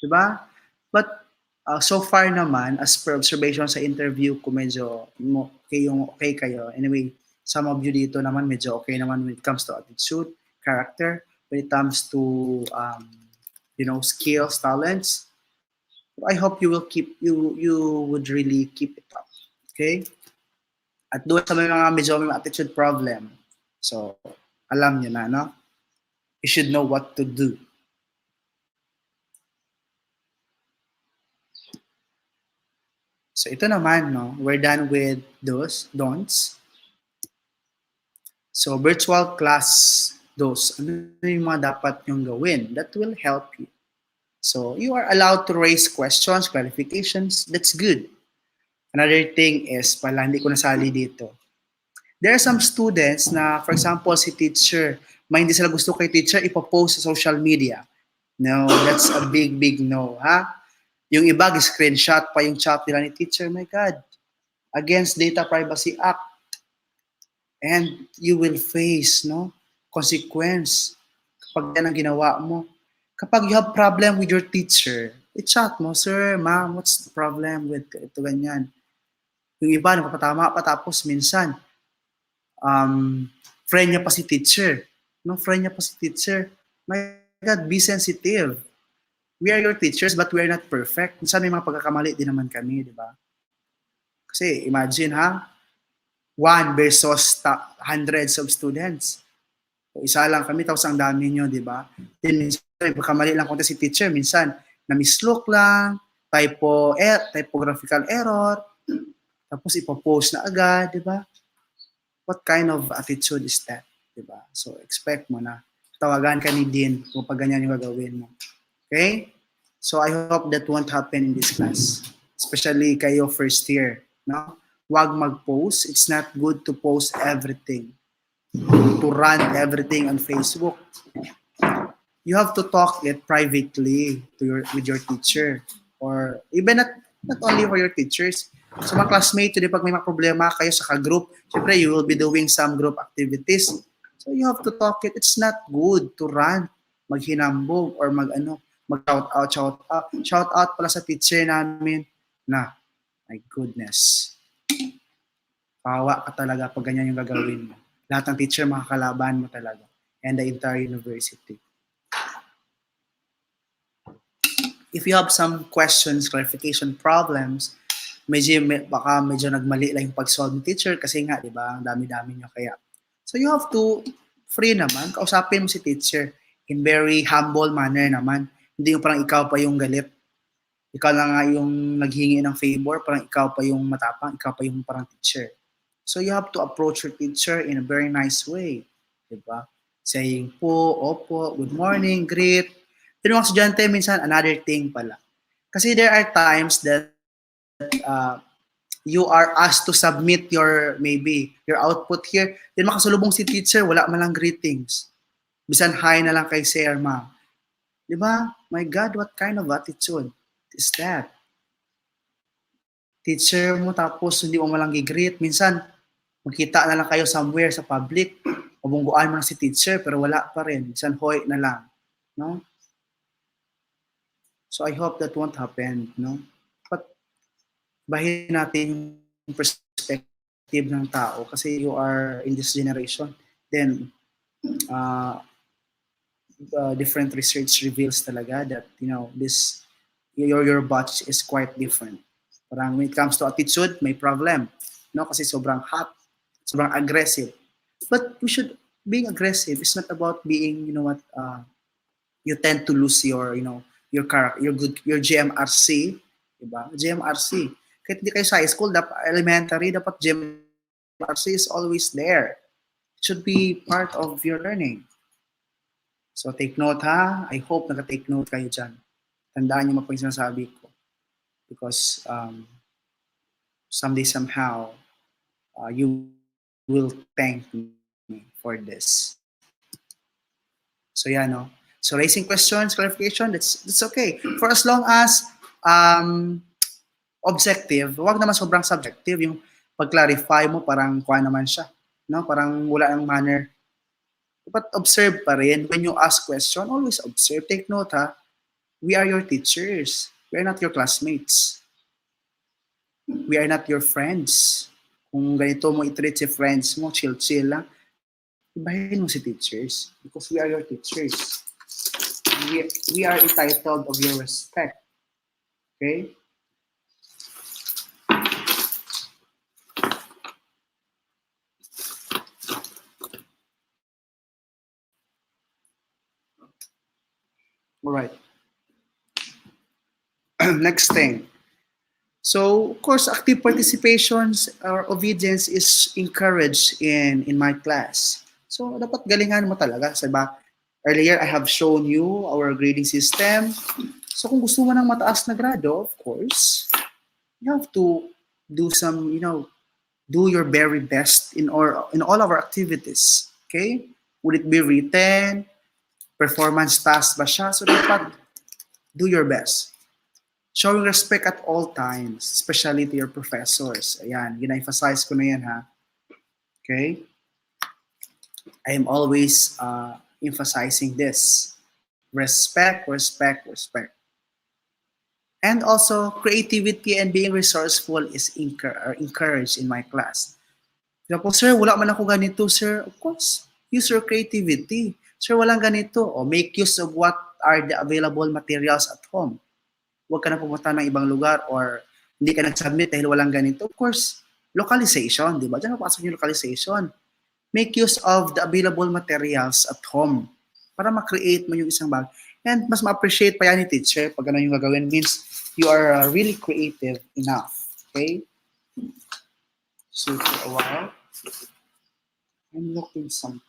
Diba? But so far naman, as per observation sa interview ko, medyo okay kayo. Anyway, some of you dito naman medyo okay naman when it comes to attitude, character, when it comes to skills, talents. I hope you would really keep it up. Okay? At doon sa may attitude problem. So, alam niyo na, no? You should know what to do. So ito naman, no, we're done with those don'ts. So virtual class, those, ano yung mga dapat yung gawin that will help you. So you are allowed to raise questions, clarifications, that's good. Another thing is, pala hindi ko nasali dito. There are some students na, for example, si teacher, may hindi sila gusto kay teacher, ipopost sa social media. No, that's a big, big no, ha? Yung iba, screenshot pa yung chat nila ni teacher, my God. Against Data Privacy Act. And you will face, no, consequence kapag yan ang ginawa mo. Kapag you have problem with your teacher, i-chat mo, sir, ma'am, what's the problem with ito, ganyan. Yung iba, napapatama pa, tapos minsan, friend niya pa si teacher. No, friend niya pa si teacher. My God, be sensitive. We are your teachers, but we are not perfect. Minsan may mga pagkakamali din naman kami, di ba? Kasi imagine ha, one versus hundreds of students. So, isa lang kami, tapos ang dami nyo, di ba? Then minsan, pagkamali lang konti si teacher, minsan, na-mislook lang, typographical error, tapos ipopost na agad, di ba? What kind of attitude is that? Di ba? So, expect mo na tawagan ka ni Dean kung pag ganyan yung gagawin mo. Okay? So, I hope that won't happen in this class. Especially kayo first year. No? Wag mag-post. It's not good to post everything. To run everything on Facebook. You have to talk it privately with your teacher. Or even not only for your teachers. So mga classmates, pag may mga problema kayo sa group, syempre you will be doing some group activities. So you have to talk it. It's not good to run, maghinambog, or mag-shout out. Shout out pala sa teacher namin na, my goodness. Pawa ka talaga pag ganyan yung gagawin mo. Lahat ng teacher makakalaban mo talaga. And the entire university. If you have some questions, clarification problems, baka medyo nagmali lang yung pag-solve ng teacher kasi nga, di ba, ang dami-dami nyo kaya. So you have to, free naman, kausapin mo si teacher in very humble manner naman. Hindi yung parang ikaw pa yung galit. Ikaw lang nga yung naghingi ng favor, parang ikaw pa yung matapang, ikaw pa yung parang teacher. So you have to approach your teacher in a very nice way. Di ba? Saying po, opo, good morning, greet. Pero mga estudyante, minsan, another thing pala. Kasi there are times that you are asked to submit your output here. Then makasalubong si teacher, wala man lang greetings. Bisan hi na lang kay sir, ma'am. Di ba? My God, what kind of attitude is that? Teacher mo tapos hindi mo malang i-greet. Minsan, magkita na lang kayo somewhere sa public. Mabungguan mo na si teacher pero wala pa rin. Minsan, hoy na lang. No? So I hope that won't happen. No? But bahin natin yung perspective ng tao kasi you are in this generation. Then, different research reveals talaga that, your batch is quite different. Parang when it comes to attitude, may problem. No? Kasi sobrang hot, sobrang aggressive. But being aggressive is not about being, you tend to lose your character, your GMRC, diba? GMRC. Kahit hindi kayo sa high school, dapat elementary, dapat GMRC is always there. It should be part of your learning. So take note ha. I hope naka-take note kayo dyan. Tandaan niyo mga sinasabi ko. Because someday, somehow, you will thank me. for this. So yeah, no. So raising questions, clarification, that's okay. For as long as objective, wag naman sobrang subjective. Yung pag-clarify mo, parang kuha naman siya. No? Parang wala ng manner. But observe pa rin. When you ask question, always observe. Take note ha. We are your teachers. We are not your classmates. We are not your friends. Kung ganito mo i-treat si friends mo, chill-chill lang, ibahin mo si teachers. Because we are your teachers. We are entitled of your respect. Okay? All right. Next thing. So, of course, active participations or obedience is encouraged in my class. So, dapat galingan mo talaga. Diba? Earlier, I have shown you our grading system. So, kung gusto mo ng mataas na grado, of course, you have to do some, do your very best in all our activities. Okay? Would it be written? Performance task ba siya? So, dapat do your best. Showing respect at all times, especially to your professors. Ayan, gina-emphasize ko na yan ha. Okay? I am always emphasizing this. Respect, respect, respect. And also, creativity and being resourceful is encouraged in my class. Tapos, sir, wala man ako ganito, sir. Of course, use your creativity. Sir, walang ganito. O make use of what are the available materials at home. Huwag ka na pumunta ng ibang lugar or hindi ka nag-submit dahil walang ganito. Of course, localization, di ba? Diyan napasok yung localization. Make use of the available materials at home para ma-create mo yung isang bag. And mas ma-appreciate pa yan ni teacher pag ano yung gagawin. Means you are really creative enough. Okay? So for a while, I'm looking something.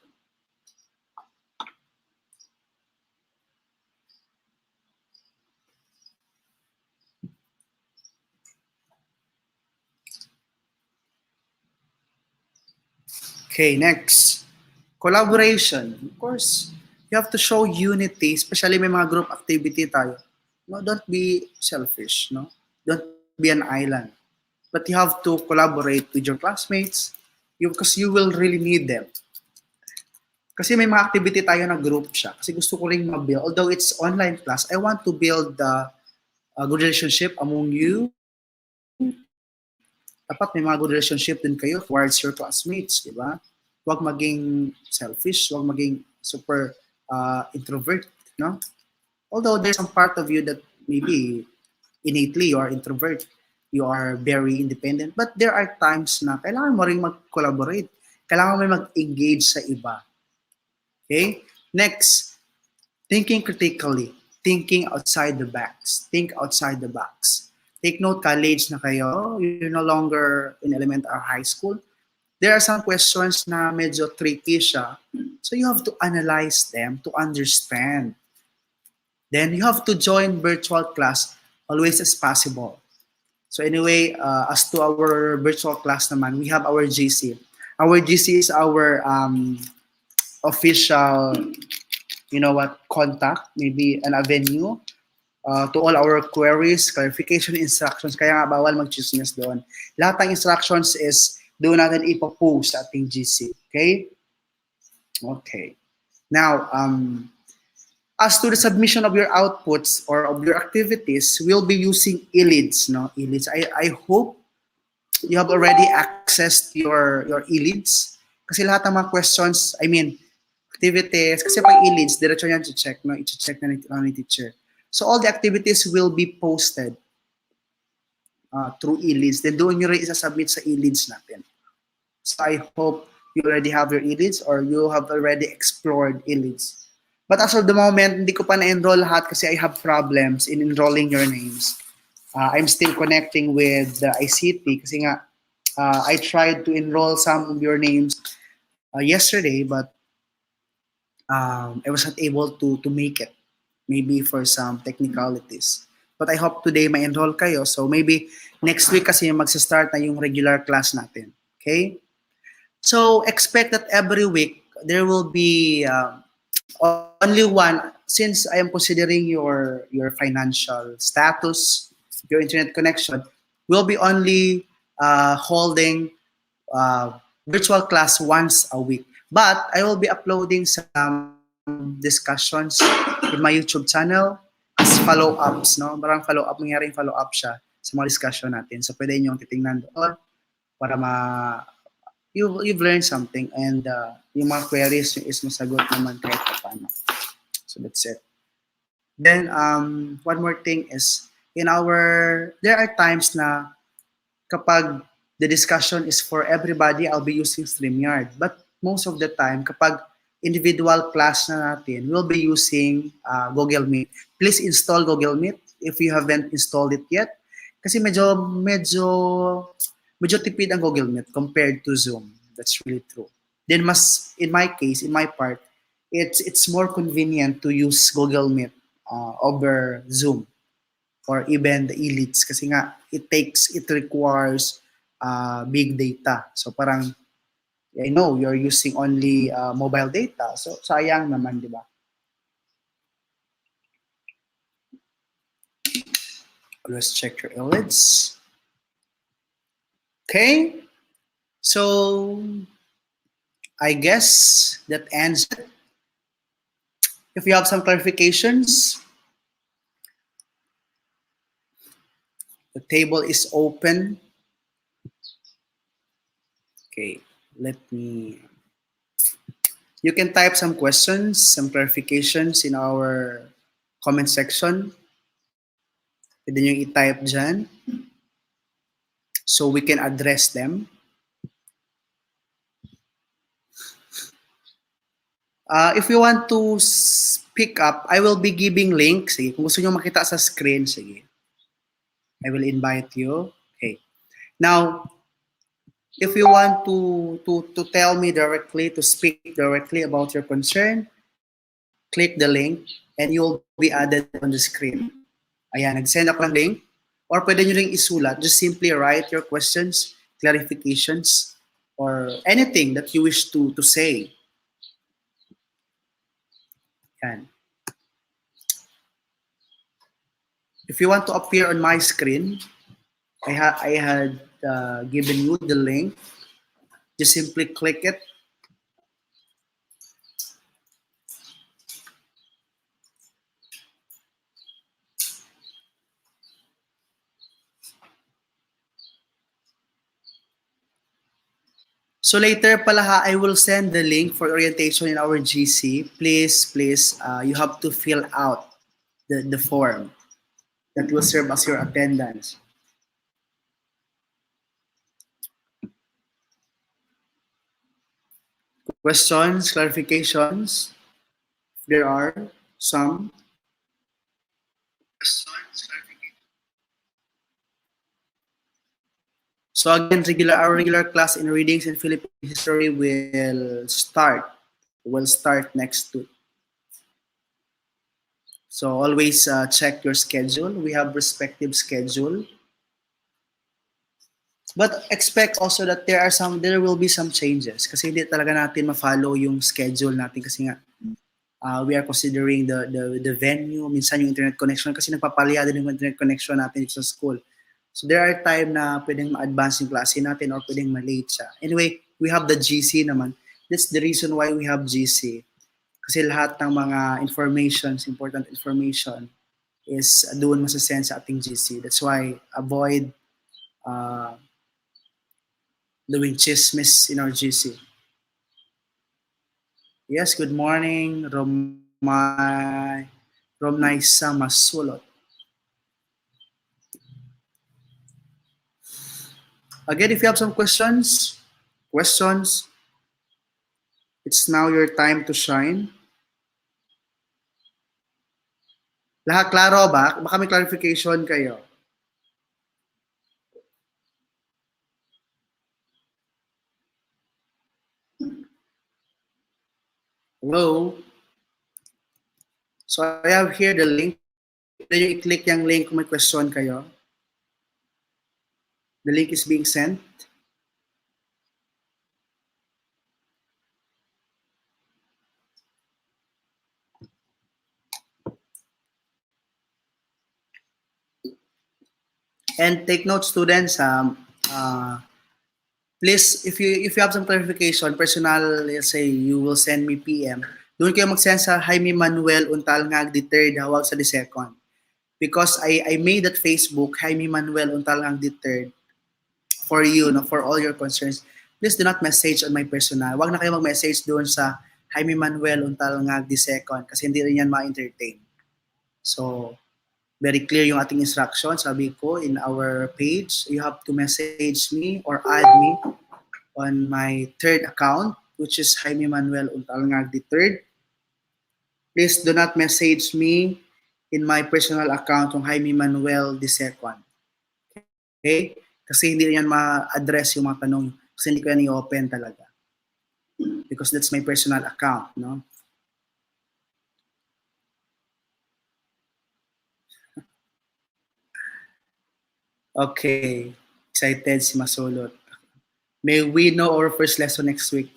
Okay, next. Collaboration. Of course, you have to show unity, especially may mga group activity tayo. No, don't be selfish, no? Don't be an island. But you have to collaborate with your classmates because you will really need them. Kasi may mga activity tayo na group siya. Kasi gusto ko rin ma-build. Although it's online class, I want to build a good relationship among you. Dapat may mga good relationship din kayo towards your classmates, di ba? Huwag maging selfish, huwag maging super introvert, no? Although there's some part of you that maybe innately you are introvert, you are very independent, but there are times na kailangan mo rin mag-collaborate, kailangan mo rin mag-engage sa iba. Okay? Next, thinking critically, thinking outside the box, think outside the box. Take note, college na kayo, you're no longer in elementary or high school. There are some questions na medyo tricky siya. So you have to analyze them to understand. Then you have to join virtual class always as possible. So anyway, as to our virtual class naman, we have our GC. Our GC is our official, contact, maybe an avenue to all our queries, clarification, instructions. Kaya nga bawal mag-chismis doon. Lahat ng instructions is doon natin ipopost sa ating GC. Okay? Okay. Now, as to the submission of your outputs or of your activities, we'll be using e-leads. No? E-leads. I hope you have already accessed your e-leads. Kasi lahat ng mga questions, activities, kasi pag e-leads, diretso yan i-check, no? I-check na ni teacher. So all the activities will be posted through e-leads. Then doon nyo rin isa-submit sa e-leads natin. So I hope you already have your e-leads or you have already explored e-leads. But as of the moment, hindi ko pa na-enroll lahat kasi I have problems in enrolling your names. I'm still connecting with the ICT kasi nga I tried to enroll some of your names yesterday, but I was not able to make it. Maybe for some technicalities. But I hope today ma-enroll kayo. So maybe next week kasi magsa-start na yung regular class natin. Okay? So expect that every week there will be only one. Since I am considering your financial status, your internet connection, will be only holding virtual class once a week. But I will be uploading some discussions in my YouTube channel as follow-ups, no? Parang follow-up, mangyaring follow-up siya sa mga discussion natin. So pwede nyo titingnan doon para you've learned something and yung mga queries nyo is masagot naman kahit paano. So that's it. Then one more thing is there are times na kapag the discussion is for everybody, I'll be using StreamYard. But most of the time, kapag individual class na natin, we'll be using Google Meet. Please install Google Meet if you haven't installed it yet. Kasi medyo tipid ang Google Meet compared to Zoom. That's really true. Then in my case, in my part, it's more convenient to use Google Meet over Zoom or even the elites kasi nga it requires big data. So parang I know you're using only mobile data. So sayang naman, di ba? Let's check your elites. Okay. So I guess that ends it. If you have some clarifications, the table is open. Okay, let me. You can type some questions, some clarifications in our comment section. Pwede nyo i-type dyan so we can address them. If you want to pick up, I will be giving link. Sige, kung gusto nyo makita sa screen, sige. I will invite you. Okay. Now, if you want to tell me directly, to speak directly about your concern, click the link and you will be added on the screen. Ayan, nag-send ako ng link. Or pwede nyo rin isulat. Just simply write your questions, clarifications, or anything that you wish to say. Ayan. If you want to appear on my screen, I had given you the link. Just simply click it. So later pala ha, I will send the link for orientation in our GC. Please, you have to fill out the form that will serve as your attendance. Questions, clarifications? There are some. So again, our regular class in readings and Philippine history will start next week. So always check your schedule. We have respective schedule. But expect also that there will be some changes kasi hindi talaga natin ma-follow yung schedule natin kasi nga we are considering the venue, minsan yung internet connection kasi nagpapalya din yung internet connection natin sa school. So there are time na pwedeng ma-advance yung klase natin or pwedeng ma-late siya. Anyway, we have the GC naman. That's the reason why we have GC. Kasi lahat ng mga important information is doon masasend sa ating GC. That's why avoid doing chismis in our GC. Yes, good morning, Romnaisa Masulot. Again, if you have some questions, it's now your time to shine. Lahat klaro ba? Baka may clarification kayo. Hello? So I have here the link. Pwede nyo i-click yung link kung may question kayo. The link is being sent. And take note, students, please, if you have some clarification, personal, let's say, you will send me PM. Doon kayo mag-send sa Jaime Manuel Untal Ngag the third, hawag sa the second. Because I made that Facebook, Jaime Manuel Untal Ngag the third, for you, no, for all your concerns. Please do not message on my personal. Wag na kayo mag-message doon sa Jaime Manuel Untal Ngag the second kasi hindi rin yan ma-entertain. So, very clear yung ating instruction. Sabi ko, in our page, you have to message me or add me on my third account, which is Jaime Manuel Untalngag the third. Please do not message me in my personal account on Jaime Manuel the second. Okay? Kasi hindi yan ma-address yung mga tanong. Kasi hindi ko yan i-open talaga. Because that's my personal account, no? Okay. Excited si Masulot. May we know our first lesson next week?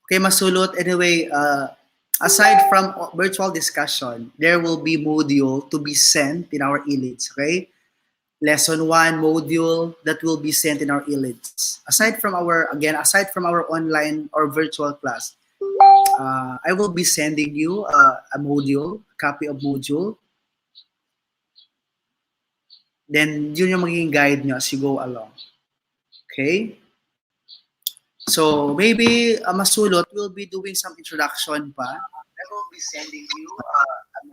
Okay, Masulot. Anyway, aside from virtual discussion, there will be module to be sent in our e-leads, okay? Lesson 1 module that will be sent in our e-leads. Aside from our online or virtual class, I will be sending you a module, copy of module. Then, yun yung magiging guide nyo as you go along. Okay? So, maybe Masulot will be doing some introduction pa. I will be sending you a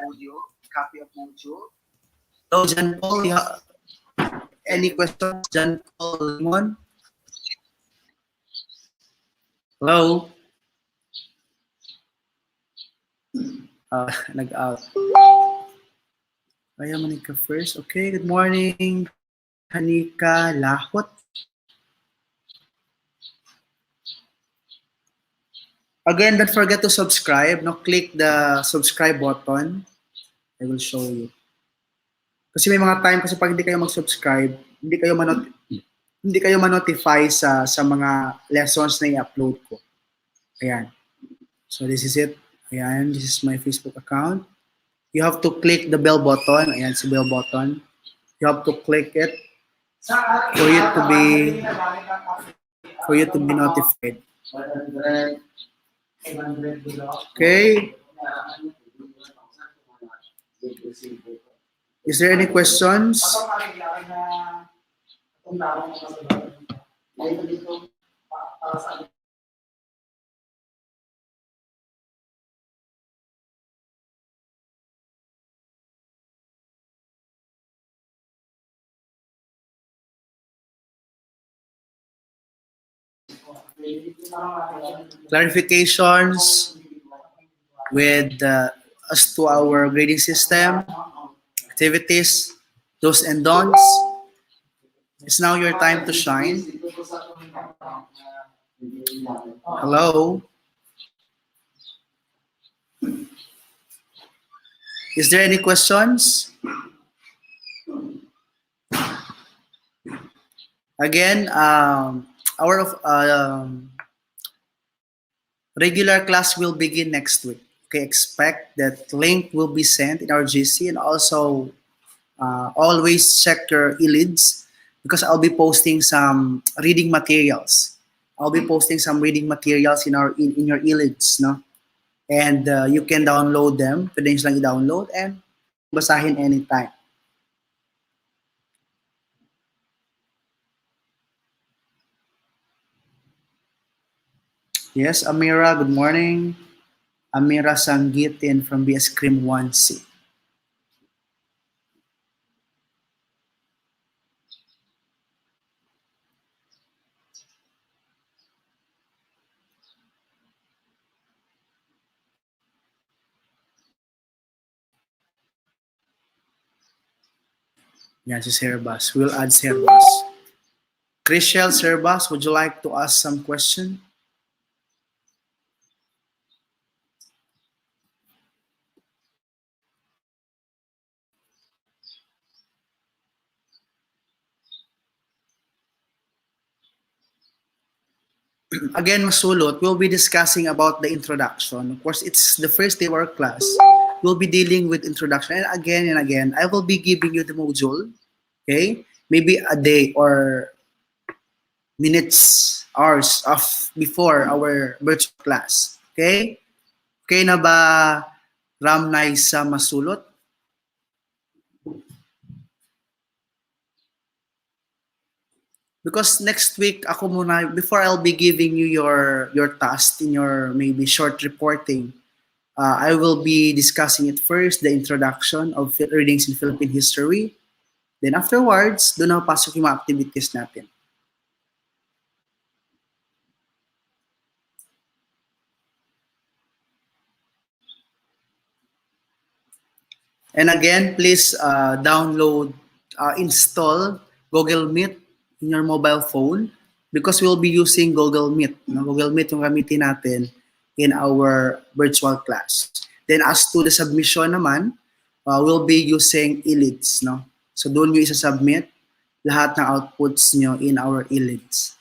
module, copy of module. So, John Paul, any questions, John Paul Limon? Hello? Nag-out. Kaya Manika first. Okay, good morning. Hanika Lahot. Again, don't forget to subscribe. No, click the subscribe button. I will show you. Kasi may mga time kasi pag hindi kayo mag-subscribe, hindi kayo ma-notify sa mga lessons na i-upload ko. Ayan. So this is it. Ayan, this is my Facebook account. You have to click the bell button. Ayan, si bell button. You have to click it for you to be notified. Okay. Is there any questions? Clarifications with as to our grading system, activities, do's and don'ts. It's now your time to shine. Hello? Is there any questions? Again, our regular class will begin next week. Okay, expect that link will be sent in our GC, and also always check your e-leads because I'll be posting some reading materials. I'll be posting some reading materials in your e-leads, no? And you can download them. Pwede nyo lang i-download and basahin anytime. Yes, Amira, good morning. Amira Sanggitin from Bscrim 1C. Yan, si Serbas. We'll add Serbas. Chriselle Serbas, would you like to ask some question? Again, Masulot, we'll be discussing about the introduction. Of course, it's the first day of our class. We'll be dealing with introduction. And again, I will be giving you the module. Okay? maybe a day or minutes, hours of before our virtual class. Okay? Okay na ba Ram Nay sa masulot? Because next week ako muna, before I'll be giving you your task in your maybe short reporting, I will be discussing it first, the introduction of readings in Philippine history. Then afterwards, doon na pasok yung mga activities natin. And again, please download, install Google Meet in your mobile phone because we'll be using Google Meet. No? Google Meet yung gamitin natin in our virtual class. Then as to the submission naman, we'll be using e-leads. No? So doon nyo isa-submit lahat ng outputs nyo in our e-leads.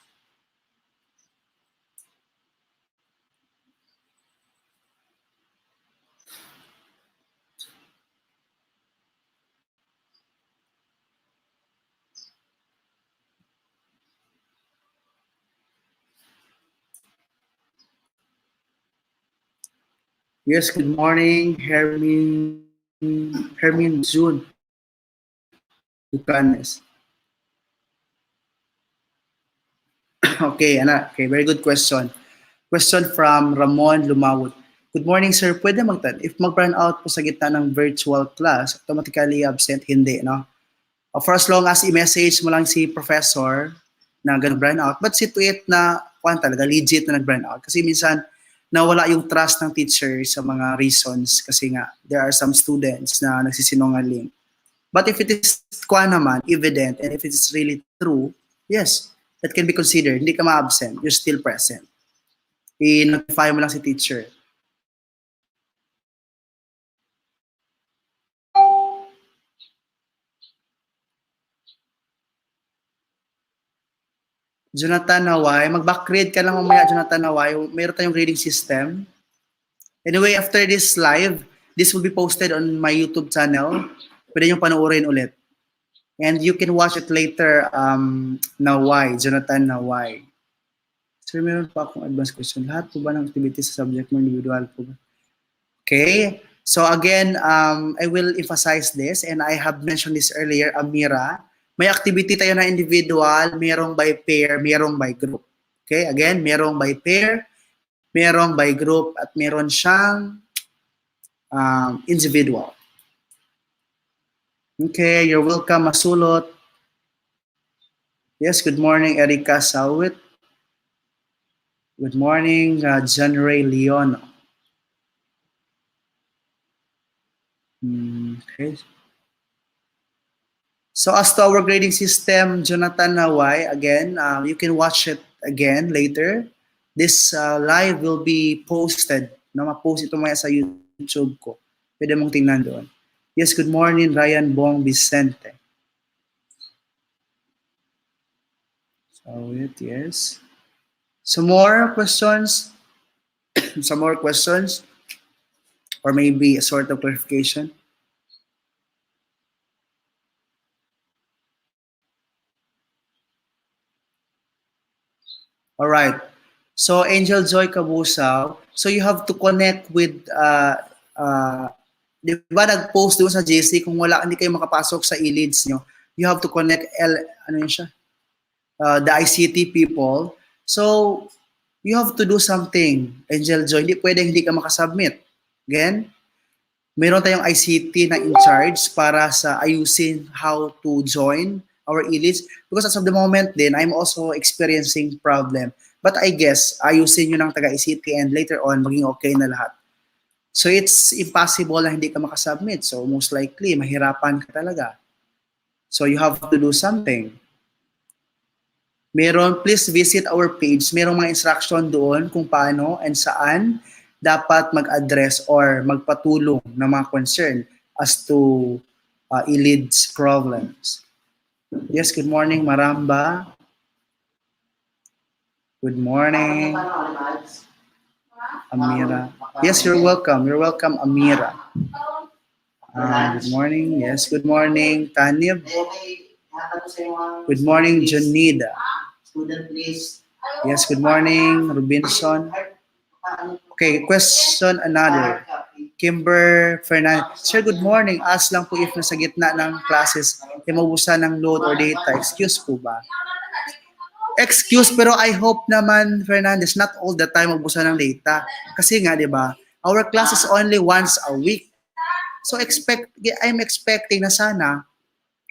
Yes, good morning, Hermin June. Bucanes. Okay, okay, very good question. Question from Ramon Lumawot. Good morning, sir. Pwede if mag-burn out po sa gitna ng virtual class, automatically absent, hindi, no? For as long as i-message mo lang si professor na burn out, but see to it na talaga legit na nag-burn out. Kasi minsan, nawala yung trust ng teacher sa mga reasons kasi nga, there are some students na nagsisinungaling. But if it is naman, evident, and if it is really true, yes, that can be considered. Hindi ka ma-absent. You're still present. I-notify mo lang si teacher. Jonathan Naway, mag-backgrade ka lang mamaya, Jonathan Naway. Meron tayong grading system. Anyway, after this live, this will be posted on my YouTube channel. Pwede nyo panoorin ulit. And you can watch it later, Naway, Jonathan Naway. Sir, meron pa akong advanced question. Lahat po ba ng activities sa subject mo individual po ba? Okay. So again, I will emphasize this and I have mentioned this earlier, Amira. May activity tayo na individual, merong by pair, merong by group. Okay, again, merong by pair, merong by group, at meron siyang individual. Okay, you're welcome, Masulot. Yes, good morning, Erika Sawit. Good morning, John Ray Leon. Okay. So as to our grading system, Jonathan Naway, again, you can watch it again later. This live will be posted. Ma-post ito maya sa YouTube ko. Pwede mong tingnan doon. Yes, good morning, Ryan Bong Vicente. So, yes. Some more questions? Some more questions? Or maybe a sort of clarification? All right. So Angel Joy Kabusaw, so you have to connect with di ba nag-post doon sa JC kung hindi kayo makapasok sa e-leads nyo, you have to connect the ICT people. So you have to do something, Angel Joy. Hindi pwedeng hindi ka makasubmit. Again, meron tayong ICT na in charge para sa ayusin how to join our e-leads because as of the moment din, I'm also experiencing problem. But I guess, ayusin nyo ng taga-ICT and later on, maging okay na lahat. So it's impossible na hindi ka makasubmit. So most likely, mahirapan ka talaga. So you have to do something. Please visit our page. Merong mga instruction doon kung paano and saan dapat mag-address or magpatulong ng mga concern as to e-leads problems. Yes, good morning, Maramba. Good morning, Amira. Yes, you're welcome. You're welcome, Amira. Good morning. Yes, good morning, Tanib. Good morning, Junida. Yes, good morning, Robinson. Okay, question another. Kimber Fernandez. Sir, good morning. Ask lang po if nasa gitna ng classes, maubusan ng load or data. Excuse po ba? Excuse, pero I hope naman, Fernandez, not all the time maubusan ng data. Kasi nga, di ba, our class is only once a week. So I'm expecting na sana,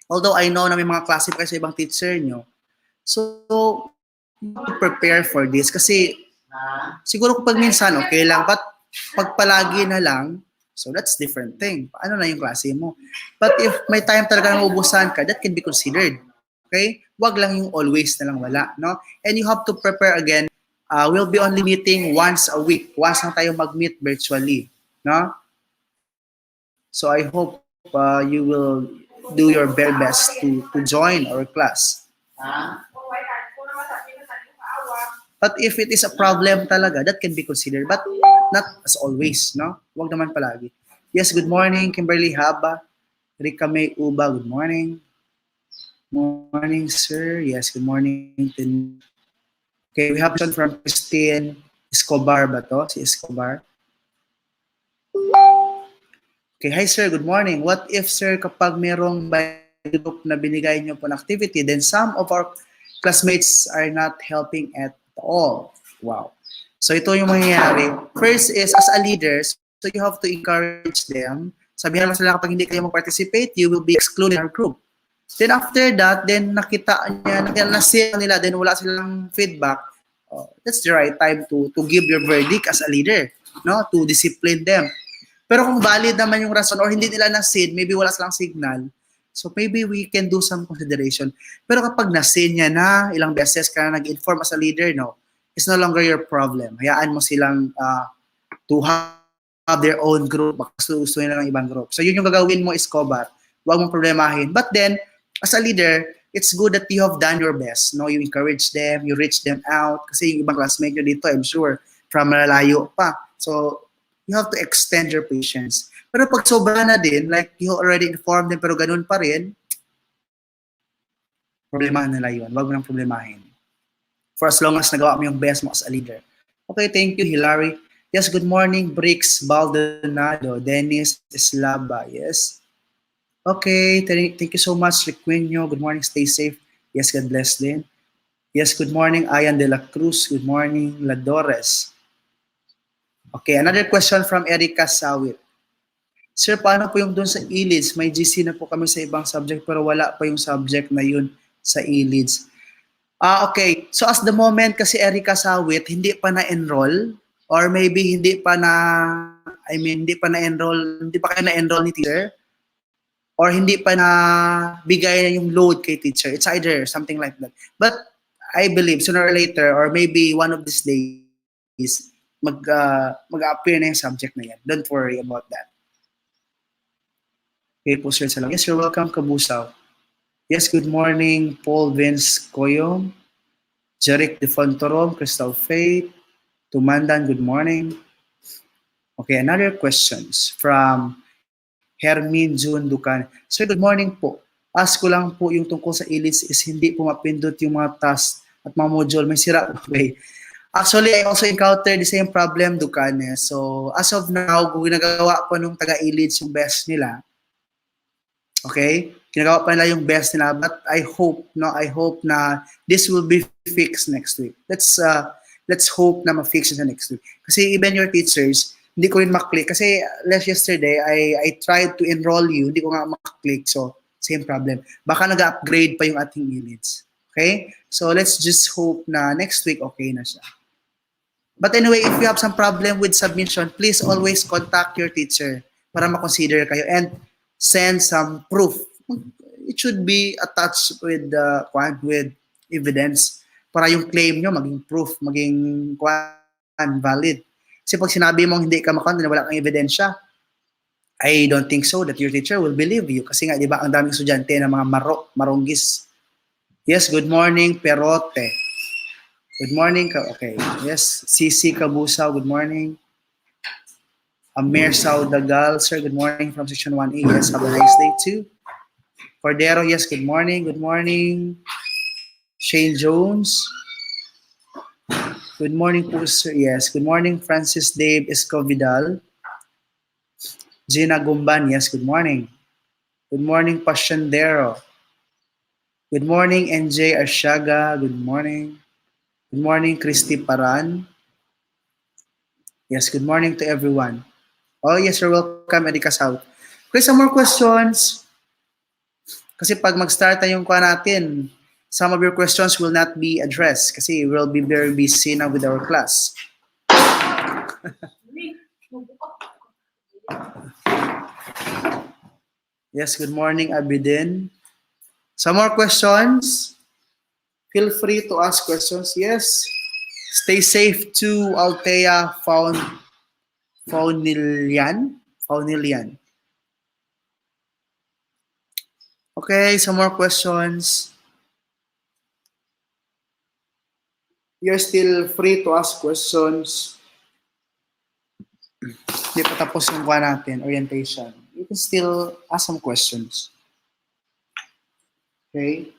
although I know na may mga klase pa kayo sa ibang teacher nyo, so you have to prepare for this kasi siguro kapag minsan okay lang, but pag palagi na lang, so that's different thing. Paano na yung klase mo? But if may time talaga na maubusan ka, that can be considered. Okay? Wag lang yung always na lang wala, no? And you have to prepare again. We'll be only meeting once a week. Once lang tayo mag-meet virtually, no? So I hope you will do your very best to join our class. But if it is a problem talaga, that can be considered. But not as always, no? Huwag naman palagi. Yes, good morning, Kimberly Haba. Rika May Uba, good morning. Morning, sir. Yes, good morning. Okay, we have a question from Christine Escobar ba to? Si Escobar. Okay, hi sir, good morning. What if sir, kapag merong by group na binigay nyo po na activity, then some of our classmates are not helping at all? Wow. So ito yung mangyayari. First is, as a leader, so you have to encourage them. Sabihan lang sila kapag hindi kayo mag-participate, you will be excluded in our group. Then after that, then nakita niya, nasiya nila, then wala silang feedback. That's the right time to give your verdict as a leader, no? To discipline them. Pero kung valid naman yung rason or hindi nila na-seen, maybe wala silang signal, so maybe we can do some consideration. Pero kapag na-seen niya na, ilang beses ka na nag-inform as a leader, no, it's no longer your problem. Hayaan mo silang to have their own group. Baka gusto nila ng ibang group. So yun yung gagawin mo, Escobar. Huwag mong problemahin. But then, as a leader, it's good that you have done your best. No, you encourage them, you reach them out. Kasi yung ibang classmate nyo dito, I'm sure, from malayo pa. So, you have to extend your patience. Pero pag sobra na din, like you already informed them pero ganun pa rin, problemahan nila yun. Huwag mo nang problemahin. For as long as nagawa mo yung best mo as a leader. Okay, thank you, Hilary. Yes, good morning, Bricks Baldonado, Dennis Eslaba. Yes. Okay, thank you so much, Requinio. Good morning, stay safe. Yes, God bless din. Yes, good morning, Ayan de la Cruz. Good morning, Ladores. Okay, another question from Erica Sawit. Sir, paano po yung doon sa e-leads? May GC na po kami sa ibang subject pero wala pa yung subject na yun sa e-leads. Okay. So as the moment kasi Erica Sawit, hindi pa na-enroll or maybe hindi pa na-enroll, hindi pa kayo na-enroll ni teacher or hindi pa na bigay na yung load kay teacher. It's either something like that. But I believe sooner or later or maybe one of these days, mag-appear na yung subject na yan. Don't worry about that. Okay po, sir. Yes, you're welcome, Kabusaw. Yes, good morning, Paul Vince Koyom, Jeric De Fontorom, Crystal Faith, Tumandan, good morning. Okay, another questions from Hermin June Ducan. Sir, good morning po. Ask ko lang po yung tungkol sa e-leads is hindi po mapindot yung mga tasks at mga module. May sira. Okay. Actually, I also encountered the same problem, Ducan. So, as of now, kung ginagawa pa nung taga-e-leads yung best nila, okay? Ginagawa pa nila yung best nila, but I hope na this will be fixed next week. Let's hope na ma-fix it next week. Kasi even your teachers, hindi ko rin maklik. Kasi yesterday, I tried to enroll you, hindi ko nga maklik. So, same problem. Baka nag-upgrade pa yung ating e-leads. Okay? So, let's just hope na next week, okay na siya. But anyway, if you have some problem with submission, please always contact your teacher para ma-consider kayo and send some proof. It should be attached with evidence para yung claim nyo maging proof, maging valid. Kasi pag sinabi mong hindi ka makon, wala kang ebidensya, I don't think so that your teacher will believe you. Kasi nga, di ba, ang daming estudyante na mga maronggis. Yes, good morning, Perote. Good morning. Okay. Yes. CC Kabusaw, good morning. Amir Saudagal, sir, good morning from Section 1A. Yes, have a nice day too. Cordero, yes, good morning. Good morning. Shane Jones. Good morning po, sir. Yes, good morning, Francis Dave Escovidal. Gina Gumban, yes, good morning. Good morning, Pashandero. Good morning, NJ Arshaga. Good morning. Good morning, Christy Paran. Yes, good morning to everyone. Oh, yes, you're welcome, Erika South. Okay, some more questions. Kasi pag mag-start na yung kwa natin, some of your questions will not be addressed kasi we'll be very busy now with our class. Yes, good morning, Abidin. Some more questions? Feel free to ask questions. Yes. Stay safe to Altea Faunilian. Faunilian. Okay, some more questions. You're still free to ask questions. Hindi pa tapos yung kwa natin, orientation. You can still ask some questions. Okay?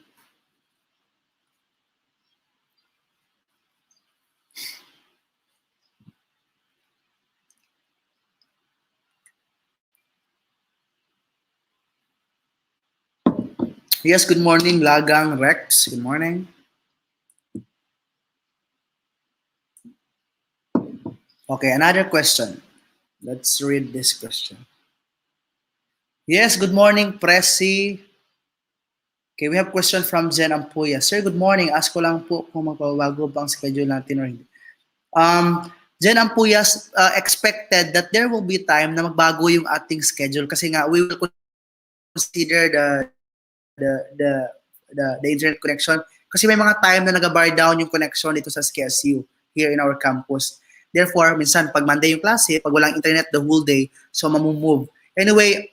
Yes, good morning, Lagang Rex. Good morning. Okay, another question. Let's read this question. Yes, good morning, Presi. Okay, we have question from Jen Ampuya. Sir, good morning. Ask ko lang po kung magbabago ba ang schedule natin or hindi. Jen Ampuya expected that there will be time na magbago yung ating schedule kasi nga we will consider the internet connection kasi may mga time na nag-bar down yung connection dito sa SKSU here in our campus. Therefore, minsan pag Monday yung klase, pag walang internet the whole day, so mamumove. Anyway,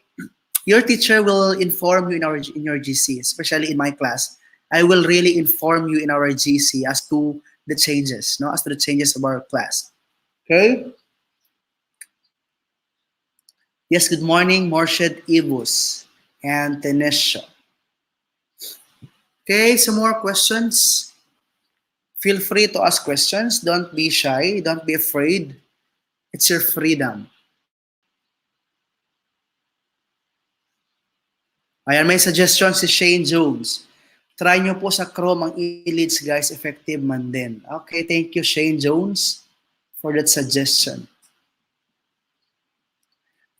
your teacher will inform you in your GC, especially in my class. I will really inform you in our GC as to the changes, no, as to the changes of our class. Okay? Yes, good morning, Morshed Ibus and Tenesha. Okay, some more questions. Feel free to ask questions. Don't be shy. Don't be afraid. It's your freedom. Ayan, may suggestion si Shane Jones. Try nyo po sa Chrome ang e-leads, guys. Effective man din. Okay, thank you, Shane Jones, for that suggestion.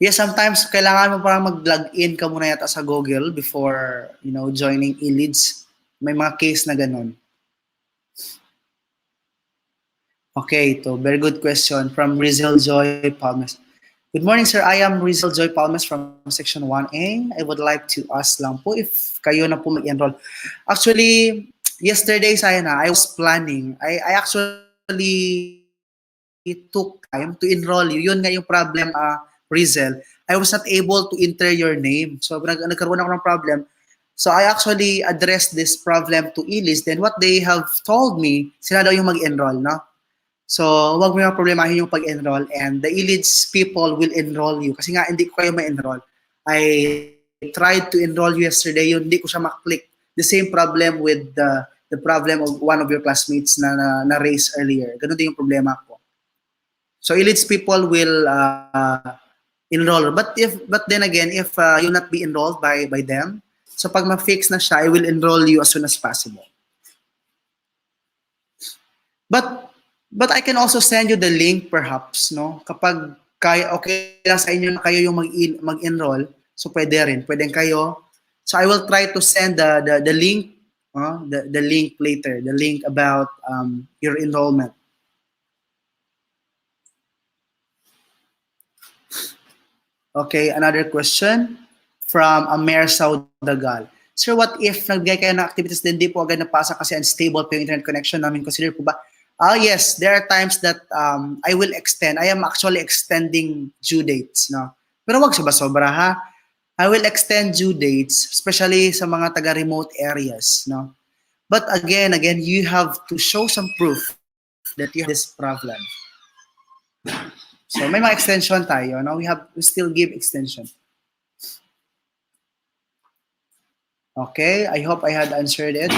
Yes, sometimes kailangan mo parang mag-log in ka muna yata sa Google before, joining e-leads. May mga case na ganun. Okay, ito. Very good question from Rizal Joy Palmes. Good morning, sir. I am Rizal Joy Palmes from Section 1A. I would like to ask lang po if kayo na po mag-enroll. Actually, yesterday, I was planning. I actually took time to enroll you. Yun nga yung problem, Rizal. I was not able to enter your name. So, nagkaroon ako ng problem. So, I actually addressed this problem to ELIS. Then, what they have told me, sila daw yung mag-enroll, no? So, wag mo yung problemahin yung pag-enroll and the ELITS people will enroll you. Kasi nga, hindi ko kayo ma-enroll. I tried to enroll you yesterday, yun, hindi ko siya maklik. The same problem with the problem of one of your classmates na raised earlier. Ganun din yung problema ko. So, ELITS people will enroll. But then again, if you'll not be enrolled by them, so pag ma-fix na siya, I will enroll you as soon as possible. But I can also send you the link perhaps, no? Kapag okay lang sa inyo na kayo yung mag-enroll, so pwedeng kayo. So I will try to send the link, the link later, the link about your enrollment. Okay, another question from Amer Saudagal. Sir, what if nagbigay kayo ng activities din di po agad napasa kasi unstable po yung internet connection namin? Consider po ba? Yes, there are times that I will extend. I am actually extending due dates, no? Pero wag sobra-sobra, ha? I will extend due dates, especially sa mga taga-remote areas, no? But again, you have to show some proof that you have this problem. So may mga extension tayo, no? We still give extension. Okay, I hope I had answered it.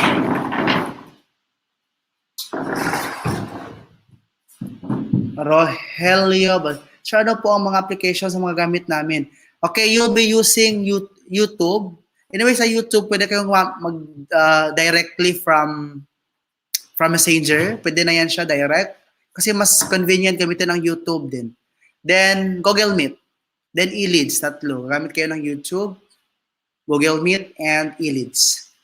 Rogelio, so ano po ang mga applications sa mga gamit namin? Okay, you'll be using YouTube. Anyway, sa YouTube, pwede kayong directly from Messenger. Pwede na yan siya direct. Kasi mas convenient gamitin ng YouTube din. Then, Google Meet. Then, e-leads, tatlo. Gamit kayo ng YouTube, Google Meet, and e-leads.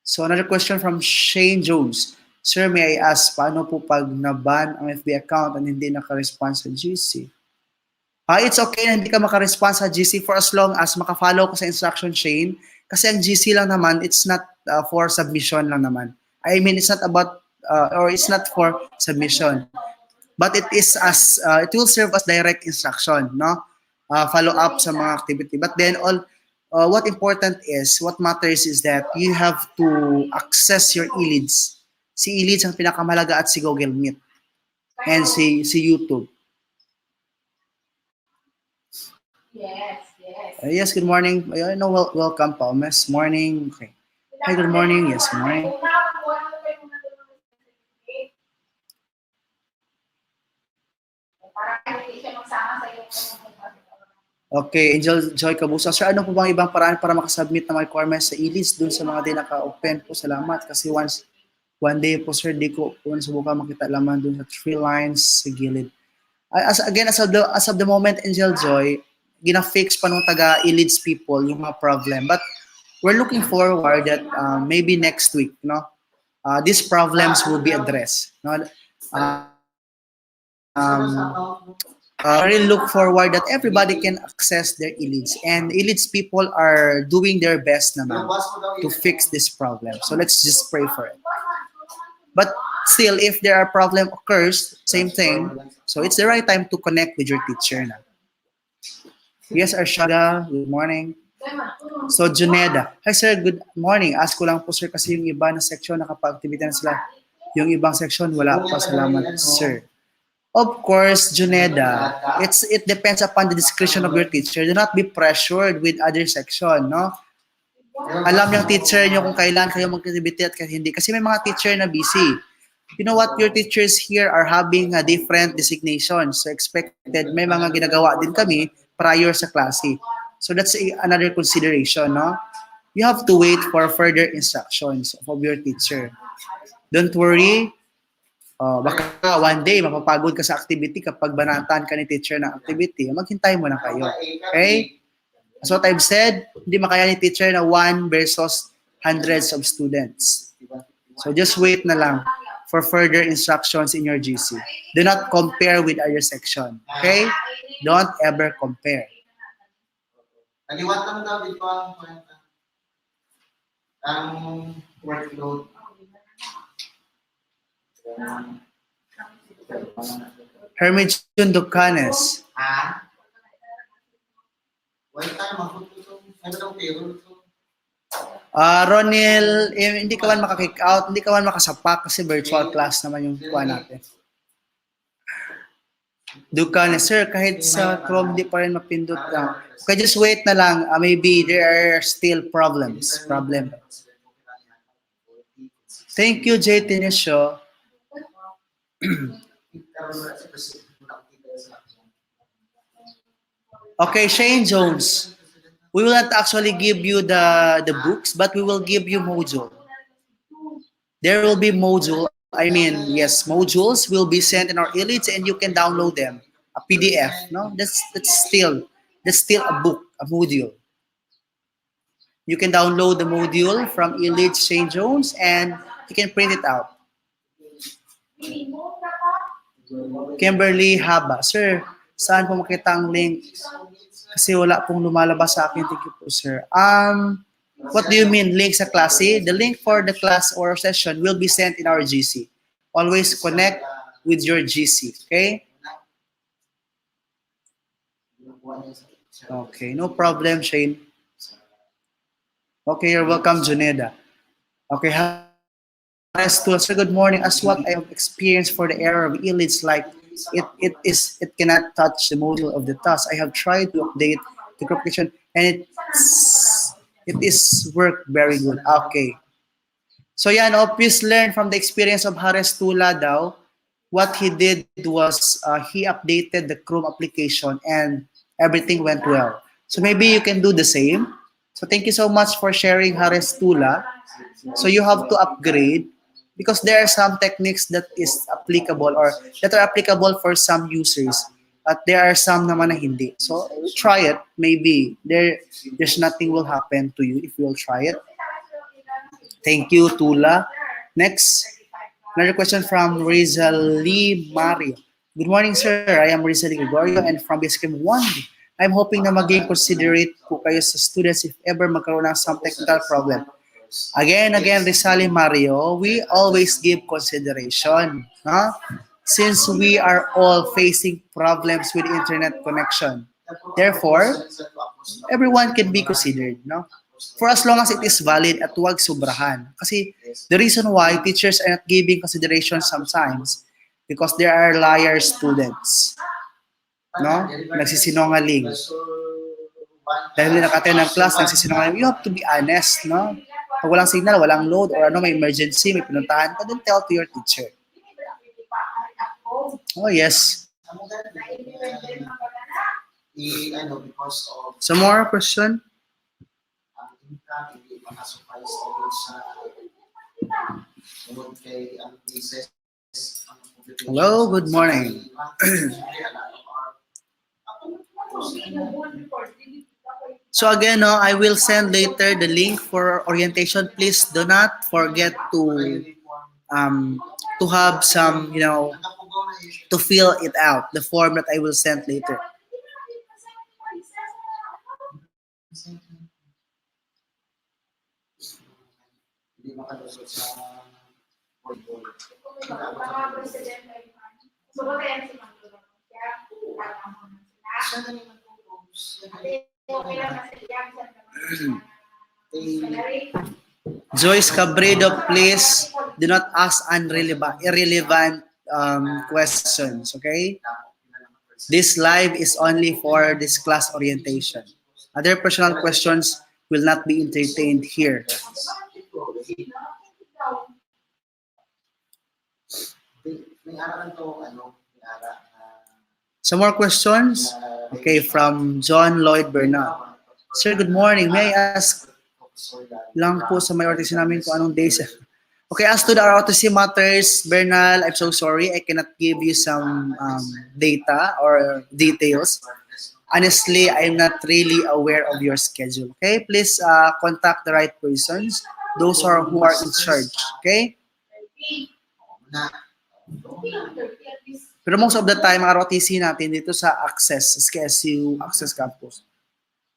So, another question from Shane Jones. Sir, may I ask, paano po pag na-ban ang FB account at hindi naka-respond sa GC? It's okay na hindi ka maka-respond sa GC for as long as maka-follow ka sa instruction chain. Kasi ang GC lang naman, it's not for submission lang naman. I mean, it's not about, or it's not for submission. But it is it will serve as direct instruction, no? Follow up sa mga activity. But then, what matters is that you have to access your e-leads. Si e-leads ang pinakamahalaga at si Google Meet and si YouTube. Yes, good morning. No, welcome, Palmes. Morning. Okay. Hi, good morning. Yes, good morning. Okay, Angel Joy Cabusa. Sir, ano po bang ibang paraan para makasubmit ng mga requirements sa e-list dun sa mga di naka-open po? Salamat. Kasi one day po, sir, di ko po nasubukan makita laman dun sa 3 lines sa gilid. As of the moment, Angel Joy, gina-fix pa nung taga e-leads people yung mga problem. But we're looking forward that maybe next week, no? These problems will be addressed. No? Really look forward that everybody can access their e-leads, and e-leads people are doing their best naman to fix this problem. So let's just pray for it. But still, if there are problem occurs, same thing. So it's the right time to connect with your teacher na. Yes, Arshaga, good morning. So Juneda, hi sir, good morning. Ask ko lang po sir kasi yung iba na section nakapag-activity na sila. Yung ibang section wala pa, salamat sir. Of course, Juneda, it depends upon the discretion of your teacher. Do not be pressured with other section, no? Alam yung teacher nyo kung kailan kayo mag-activity at hindi. Kasi may mga teacher na busy. You know what? Your teachers here are having a different designations. So expected, may mga ginagawa din kami prior sa klase. So that's another consideration, no? You have to wait for further instructions of your teacher. Don't worry. Baka one day mapapagod ka sa activity kapag banatan ka ni teacher ng activity, maghintay mo na kayo. Okay? As what I've said, hindi makaya ni teacher na 1 versus hundreds of students. So just wait na lang for further instructions in your GC. Do not compare with other section. Okay? Don't ever compare. Naliwat lang daw dito ang workload. Hermigion Ducanes. Ronil, hindi ka man maka-kick out, hindi ka man makasapak kasi virtual class naman yung kuha natin. Ducanes, sir, kahit sa Chrome di pa rin mapindot lang. Okay, just wait na lang. Maybe there are still problems. Thank you, J. Tinesio. Okay, Shane Jones. We will not actually give you the books, but we will give you module. There will be module. Yes, modules will be sent in our e-leads and you can download them. A PDF, no? That's still a book, a module. You can download the module from e-leads Shane Jones and you can print it out. Kimberly Haba. Sir, saan po makita ang link? Kasi wala pong lumalabas sa akin. Thank you po, sir. What do you mean, link sa klase? The link for the class or session will be sent in our GC. Always connect with your GC, okay? Okay, no problem, Shane. Okay, you're welcome, Juneda. Okay, sir, good morning. As what I have experienced for the error of e-leads, like it cannot touch the module of the task. I have tried to update the correction and It is work very good. Okay. So yan, please learn from the experience of Hares Tula daw. What he did was he updated the Chrome application and everything went well. So maybe you can do the same. So thank you so much for sharing Hares Tula. So you have to upgrade because there are some techniques that is applicable or that are applicable for some users. At there are some naman na hindi. So try it. Maybe there's nothing will happen to you if you'll try it. Thank you, Tula. Next, another question from Rizali Mario. Good morning, sir. I am Rizali Gregorio and from Bscrim 1. I'm hoping na maging considerate po kayo sa students if ever magkaroon ng some technical problem. Again, Rizali Mario, we always give consideration. Huh? Since we are all facing problems with internet connection. Therefore, everyone can be considered. No? For as long as it is valid at huwag sobrahan. Kasi the reason why teachers are not giving consideration sometimes because there are liar students. No? Nagsisinungaling. Dahil nakaten ng class, nagsisinungaling. You have to be honest, no? Pag walang signal, walang load, or ano, may emergency, may pinuntahan ka, then tell to your teacher. Oh, yes. Some more question? Hello, good morning. So again, no, I will send later the link for orientation. Please do not forget um, to have some, to fill it out, the form that I will send later. Joyce Cabredo, please do not ask irrelevant questions, okay? This live is only for this class orientation. Other personal questions will not be entertained here. Some more questions? Okay, from John Lloyd Bernal. Sir, good morning. May I ask lang po sa may ROTC namin kung anong days? Okay, as to the ROTC matters, Bernal, I'm so sorry. I cannot give you some data or details. Honestly, I'm not really aware of your schedule. Okay, please contact the right persons, those who are in charge. Okay? Pero most of the time, ROTC natin dito sa Access, SKSU Access Campus.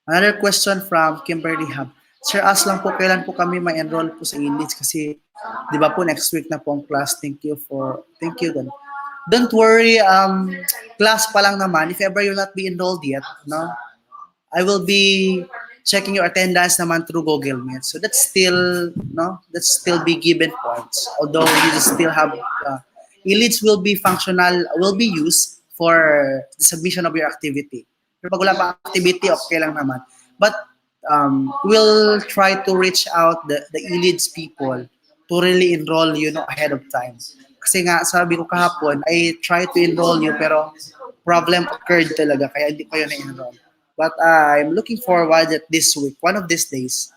Another question from Kimberly Hub. Sir, ask lang po, kailan po kami ma-enroll po sa ELITS kasi di ba po next week na po ang class. Thank you. Don't worry, class pa lang naman. If ever you'll not be enrolled yet, no? I will be checking your attendance naman through Google Meet. So that's still be given points. Although you still have ELITS will be used for the submission of your activity. Pero pag wala pa activity, okay lang naman. But we'll try to reach out the ELITS people to really enroll you ahead of time. Kasi nga, sabi ko kahapon, I try to enroll you pero problem occurred talaga kaya hindi ko yun na-enroll. But I'm looking forward that this week, one of these days,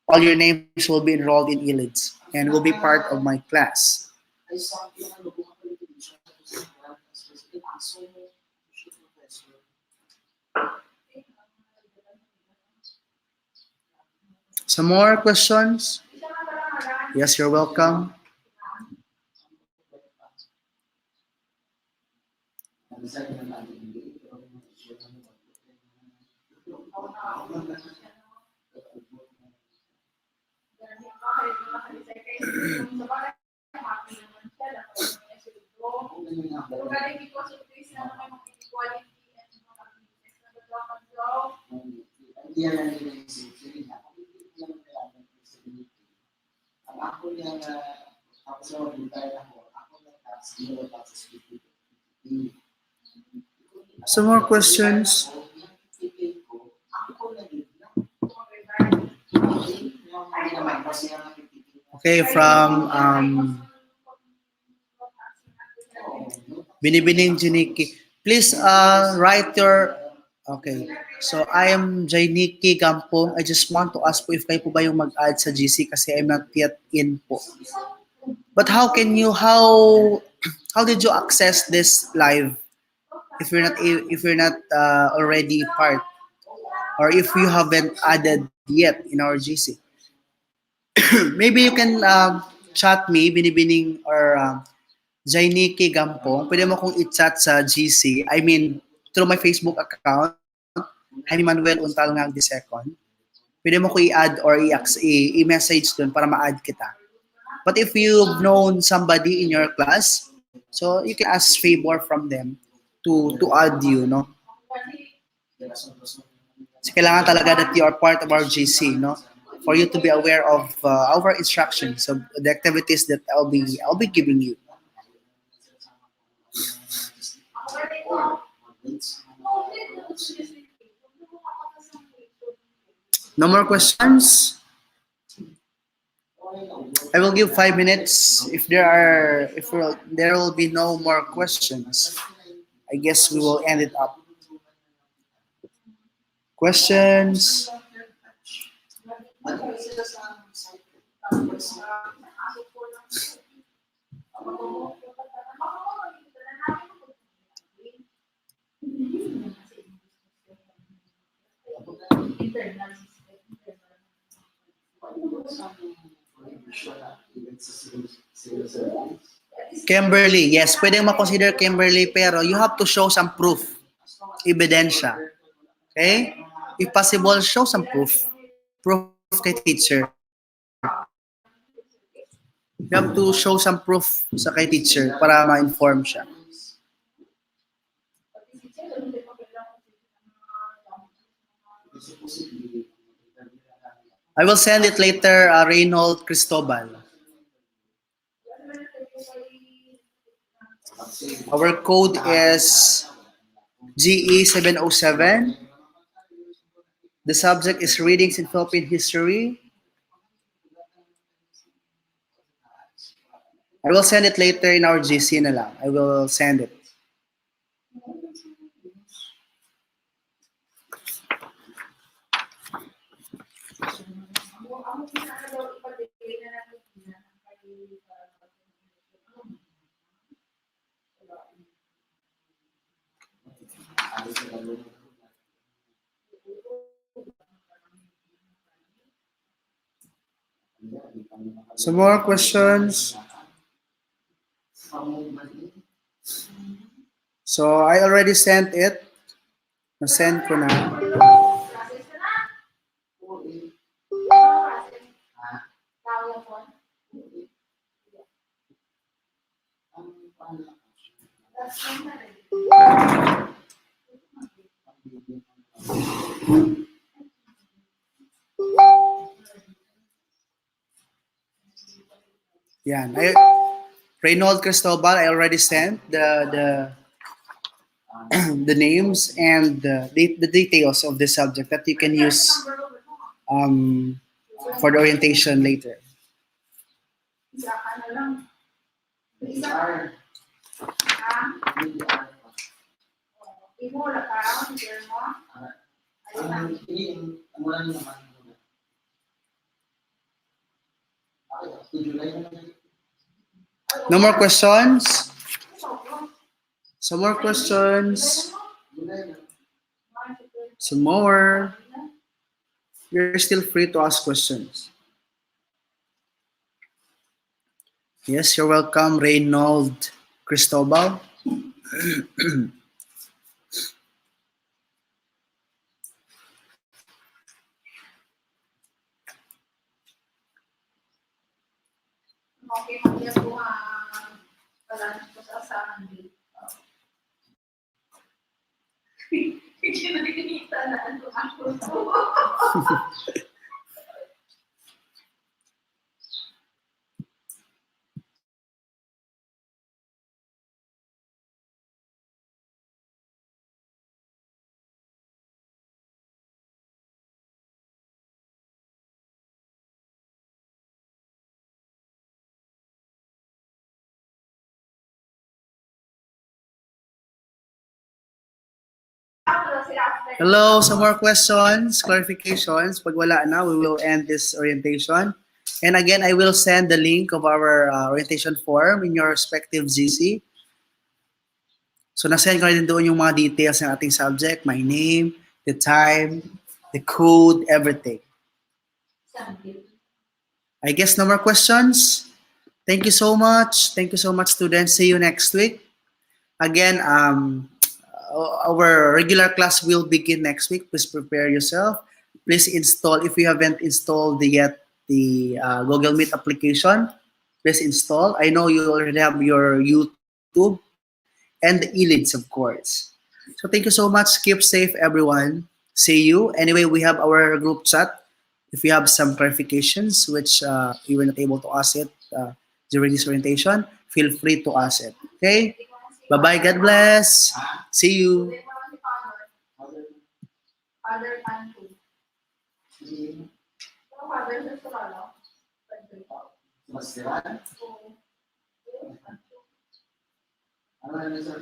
all your names will be enrolled in ELITS and will be part of my class. Some more questions? Yes, you're welcome. Some more questions? Okay, from Binibining Jiniki. Please write your... Okay. So, I am Jainiki Gampong. I just want to ask po if kayo po ba yung mag-add sa GC kasi I'm not yet in po. But how did you access this live if you're not already part or if you haven't added yet in our GC? Maybe you can chat me, Binibining or Jainiki Gampong. Pwede mo kong i-chat sa GC. I mean, through my Facebook account, Jaime Manuel Untal nga the second. Pwede mo ko i-add or i-message dun para ma-add kita. But if you've known somebody in your class, so you can ask favor from them to add you, no? Kasi kailangan talaga that you are part of our GC, no? For you to be aware of our instructions, so the activities that I'll be giving you. No more questions. I will give 5 minutes. If there will be no more questions, I guess we will end it up. Questions? Kimberly, yes, pwede ma-consider Kimberly pero you have to show some proof, ebidensya. Okay? If possible, show some proof. Proof kay teacher. You have to show some proof sa kay teacher para ma-inform siya. I will send it later, Reynold Cristobal. Our code is GE707. The subject is Readings in Philippine History. I will send it later in our GC na lang. I will send it. Some more questions? So, I already sent it. Na-send ko na. Yan. Reynold Cristobal, I already sent the names and the details of the subject that you can use um, for the orientation later. No more questions? Some more questions? Some more? You're still free to ask questions. Yes, you're welcome, Reynold Cristobal. Hello, some more questions, clarifications. Pag wala na, we will end this orientation. And again, I will send the link of our orientation form in your respective GC. So nasend ko na din doon yung mga details ng ating subject, my name, the time, the code, everything. I guess no more questions. Thank you so much. Thank you so much, students. See you next week. Again, our regular class will begin next week. Please prepare yourself. Please install, if you haven't installed yet the Google Meet application, please install. I know you already have your YouTube and the e-leads, of course. So thank you so much. Keep safe, everyone. See you. Anyway, we have our group chat. If you have some clarifications, which you were not able to ask it during this orientation, feel free to ask it. Okay? Bye-bye. God bless. See you. Mas, di ba? Ano na, sir?